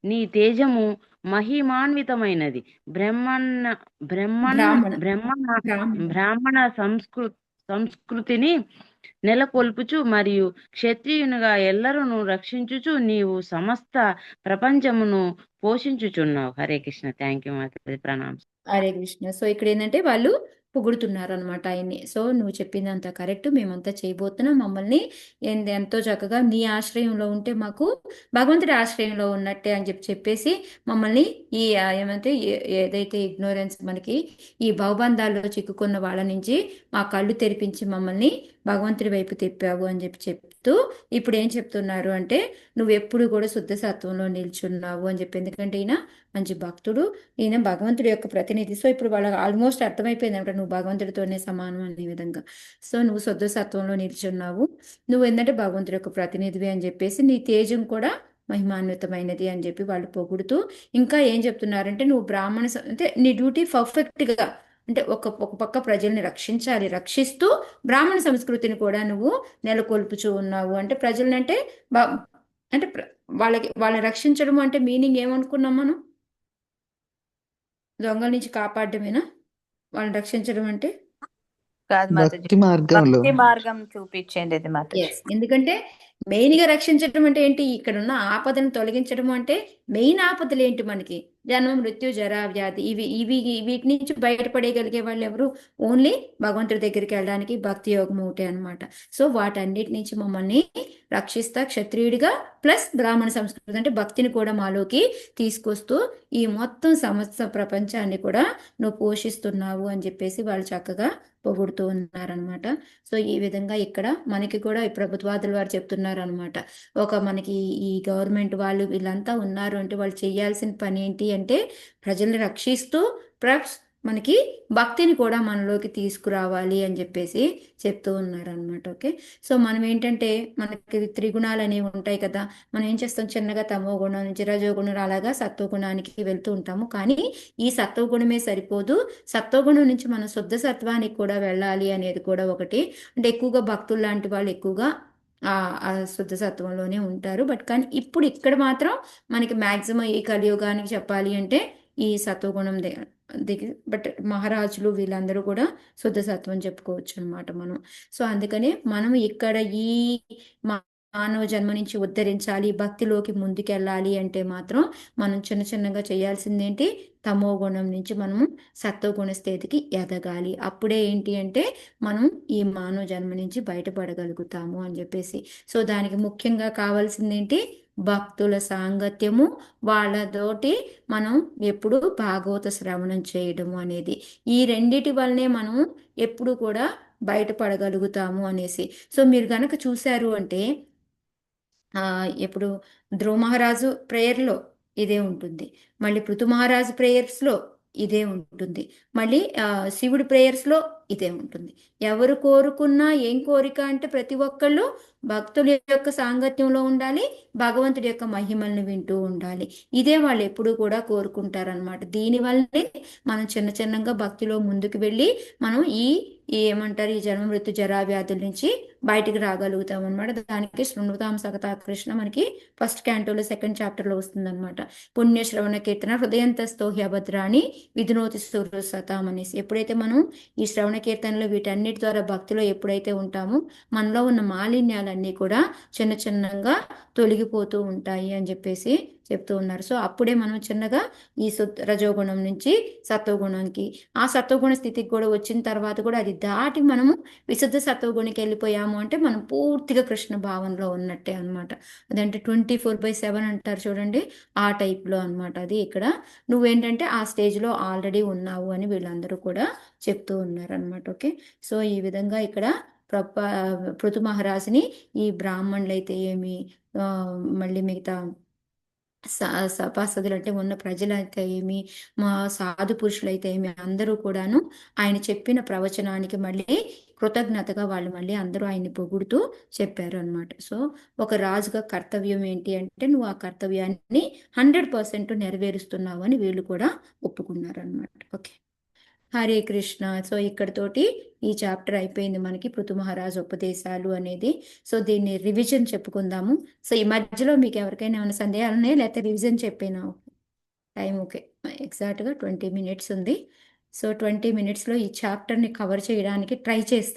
నీ తేజము మహిమాన్వితమైనది. బ్రహ్మణ బ్రాహ్మణ సంస్కృతిని నెలకొల్పుచు మరియు క్షత్రియునిగా ఎల్లరూ రక్షించుచు నీవు సమస్త ప్రపంచమును పోషించుచున్నావు. హరే కృష్ణ. థ్యాంక్ యూ మాతాజీ. ప్రణామం. హరే కృష్ణ. సో ఇక్కడ ఏంటంటే వాళ్ళు పొగుడుతున్నారు అనమాట ఆయన్ని. సో నువ్వు చెప్పిందంతా కరెక్ట్, మేమంతా చేయబోతున్నాం, మమ్మల్ని ఎంతో చక్కగా నీ ఆశ్రయంలో ఉంటే మాకు భగవంతుడి ఆశ్రయంలో ఉన్నట్టే అని చెప్పేసి మమ్మల్ని ఈ ఏమంటే ఏదైతే ఇగ్నోరెన్స్ మనకి ఈ భవబంధాల్లో చిక్కుకున్న వాళ్ళ నుంచి మా కళ్ళు తెరిపించి మమ్మల్ని భగవంతుడి వైపు తిప్పావు అని చెప్తూ ఇప్పుడు ఏం చెప్తున్నారు అంటే, నువ్వు ఎప్పుడు కూడా శుద్ధ సత్వంలో నిల్చున్నావు అని చెప్పి. ఎందుకంటే ఈయన మంచి భక్తుడు, ఈయన భగవంతుడి యొక్క ప్రతినిధి. సో ఇప్పుడు వాళ్ళకి ఆల్మోస్ట్ అర్థమైపోయింది అంటే నువ్వు భగవంతుడితోనే సమానం అనే విధంగా. సో నువ్వు శుద్ధ సత్వంలో నిల్చున్నావు, నువ్వు ఏంటంటే భగవంతుడి యొక్క ప్రతినిధివి అని చెప్పేసి, నీ తేజం కూడా మహిమాన్వితమైనది అని చెప్పి వాళ్ళు పొగుడుతూ ఇంకా ఏం చెప్తున్నారంటే, నువ్వు అంటే నీ డ్యూటీ పర్ఫెక్ట్గా అంటే ఒక పక్క ప్రజల్ని రక్షించాలి, రక్షిస్తూ బ్రాహ్మణ సంస్కృతిని కూడా నువ్వు నెలకొల్పుచూ ఉన్నావు. అంటే ప్రజల్ని అంటే అంటే వాళ్ళని రక్షించడం అంటే మీనింగ్ ఏమనుకున్నాం మనం? దొంగల నుంచి కాపాడమేనా వాళ్ళని రక్షించడం అంటే? కాదు మాతాజీ, భక్తి మార్గంలో భక్తి మార్గం చూపించేది ఇది మాతాజీ. ఎందుకంటే మెయిన్గా రక్షించడం అంటే ఏంటి? ఇక్కడ ఉన్న ఆపదను తొలగించడం అంటే మెయిన్ ఆపదలు ఏంటి మనకి? జన్మ, మృత్యు, జరా, వ్యాధి. వీటి నుంచి బయటపడేయగలిగే వాళ్ళు ఎవరు? ఓన్లీ భగవంతుడి దగ్గరికి వెళ్ళడానికి భక్తి యోగం ఒకటే అనమాట. సో వాటన్నిటి నుంచి మమ్మల్ని రక్షిస్తా క్షత్రియుడిగా ప్లస్ బ్రాహ్మణ సంస్కృతి అంటే భక్తిని కూడా మాలోకి తీసుకొస్తూ ఈ మొత్తం సమస్త ప్రపంచాన్ని కూడా నువ్వు పోషిస్తున్నావు అని చెప్పేసి వాళ్ళు చక్కగా పొగుడుతూ ఉన్నారనమాట. సో ఈ విధంగా ఇక్కడ మనకి కూడా ఈ ప్రభుత్వాదుల వారు చెప్తున్నారు అనమాట. మనకి ఈ గవర్నమెంట్ వాళ్ళు వీళ్ళంతా ఉన్నారు అంటే వాళ్ళు చేయాల్సిన పని ఏంటి అంటే ప్రజల్ని రక్షిస్తూ ప్లస్ మనకి భక్తిని కూడా మనలోకి తీసుకురావాలి అని చెప్పేసి చెప్తూ ఉన్నారనమాట. ఓకే, సో మనం ఏంటంటే మనకి త్రిగుణాలు అనేవి ఉంటాయి కదా, మనం ఏం చేస్తాం, చిన్నగా తమో గుణం నుంచి రజోగుణం అలాగా సత్వగుణానికి వెళ్తూ ఉంటాము. కానీ ఈ సత్వగుణమే సరిపోదు, సత్వగుణం నుంచి మనం శుద్ధ సత్వానికి కూడా వెళ్ళాలి అనేది కూడా ఒకటి. అంటే ఎక్కువగా భక్తులు లాంటి వాళ్ళు ఎక్కువగా ఆ శుద్ధ సత్వంలోనే ఉంటారు. బట్ కానీ ఇప్పుడు ఇక్కడ మాత్రం మనకి మ్యాక్సిమం ఈ కలియుగానికి చెప్పాలి అంటే ఈ సత్వగుణం బట్ మహారాజులు వీళ్ళందరూ కూడా శుద్ధ సత్వం చెప్పుకోవచ్చు అనమాట మనం. సో అందుకనే మనం ఇక్కడ ఈ మానవ జన్మ నుంచి ఉద్ధరించాలి, భక్తిలోకి ముందుకెళ్ళాలి అంటే మాత్రం మనం చిన్న చిన్నగా చేయాల్సిందేంటి, తమో గుణం నుంచి మనము సత్వగుణ స్థితికి ఎదగాలి. అప్పుడే ఏంటి అంటే మనం ఈ మానవ జన్మ నుంచి బయటపడగలుగుతాము అని చెప్పేసి. సో దానికి ముఖ్యంగా కావాల్సిందేంటి, భక్తుల సాంగత్యము, వాళ్ళతోటి మనం ఎప్పుడు భాగవత శ్రవణం చేయడము అనేది. ఈ రెండిటి వల్లనే మనం ఎప్పుడు కూడా బయటపడగలుగుతాము అనేసి. సో మీరు గనక చూశారు అంటే ఇప్పుడు ధ్రువ మహారాజు ప్రేయర్లో ఇదే ఉంటుంది, మళ్ళీ పృథు మహారాజు ప్రేయర్స్లో ఇదే ఉంటుంది, మళ్ళీ శివుడి ప్రేయర్స్లో ఇదే ఉంటుంది. ఎవరు కోరుకున్నా ఏం కోరిక అంటే ప్రతి ఒక్కళ్ళు భక్తుల యొక్క సాంగత్యంలో ఉండాలి, భగవంతుడి యొక్క మహిమల్ని వింటూ ఉండాలి. ఇదే వాళ్ళు ఎప్పుడూ కూడా కోరుకుంటారనమాట. దీనివల్లనే మనం చిన్న చిన్నగా భక్తిలో ముందుకు వెళ్ళి మనం ఏమంటారు, ఈ జన్మ మృత్యు జరా వ్యాధుల నుంచి బయటికి రాగలుగుతాం అనమాట. దానికి శృణుతాం సకతా కృష్ణ మనకి ఫస్ట్ క్యాంటోలో 2nd చాప్టర్లో వస్తుంది అనమాట. పుణ్యశ్రవణ కీర్తన హృదయంతస్థో హ్యభద్రాణి విధునోతి సతాం అనేసి. ఎప్పుడైతే మనం ఈ శ్రవణ కీర్తనలో వీటన్నిటి ద్వారా భక్తిలో ఎప్పుడైతే ఉంటామో మనలో ఉన్న మాలిన్యాలన్నీ కూడా చిన్న చిన్నగా తొలగిపోతూ ఉంటాయి అని చెప్పేసి చెప్తూ ఉన్నారు. సో అప్పుడే మనం చిన్నగా ఈ రజోగుణం నుంచి సత్వగుణంకి, ఆ సత్వగుణ స్థితికి కూడా వచ్చిన తర్వాత కూడా అది దాటి మనము విశుద్ధ సత్వగుణికి వెళ్ళిపోయాము అంటే మనం పూర్తిగా కృష్ణ భావంలో ఉన్నట్టే అనమాట. అదంటే 24/7 అంటారు చూడండి, ఆ టైప్లో అనమాట. అది ఇక్కడ నువ్వేంటంటే ఆ స్టేజ్లో ఆల్రెడీ ఉన్నావు అని వీళ్ళందరూ కూడా చెప్తూ ఉన్నారు అనమాట. ఓకే, సో ఈ విధంగా ఇక్కడ పృథు మహారాజుని ఈ బ్రాహ్మణులు అయితే ఏమి, మళ్ళీ మిగతా సభాసదులు అంటే ఉన్న ప్రజలైతే ఏమి, మా సాధు పురుషులైతే ఏమి, అందరూ కూడాను ఆయన చెప్పిన ప్రవచనానికి మళ్ళీ కృతజ్ఞతగా వాళ్ళు మళ్ళీ అందరూ ఆయన్ని పొగుడుతూ చెప్పారు అనమాట. సో ఒక రాజుగా కర్తవ్యం ఏంటి అంటే నువ్వు ఆ కర్తవ్యాన్ని 100% నెరవేరుస్తున్నావు అని వీళ్ళు కూడా ఒప్పుకున్నారు అనమాట. ఓకే, హరే కృష్ణ. సో ఇక్కడతోటి ఈ చాప్టర్ అయిపోయింది మనకి, పృథు మహారాజు ఉపదేశాలు అనేది. సో దీన్ని రివిజన్ చెప్పుకుందాము. సో ఈ మధ్యలో మీకు ఎవరికైనా ఏమైనా సందేహాలు ఉన్నాయా, లేకపోతే రివిజన్ చెప్పేనా? టైం ఓకే, ఎగ్జాక్ట్గా 20 minutes ఉంది. సో 20 minutesలో ఈ చాప్టర్ని కవర్ చేయడానికి ట్రై చేస్తాను.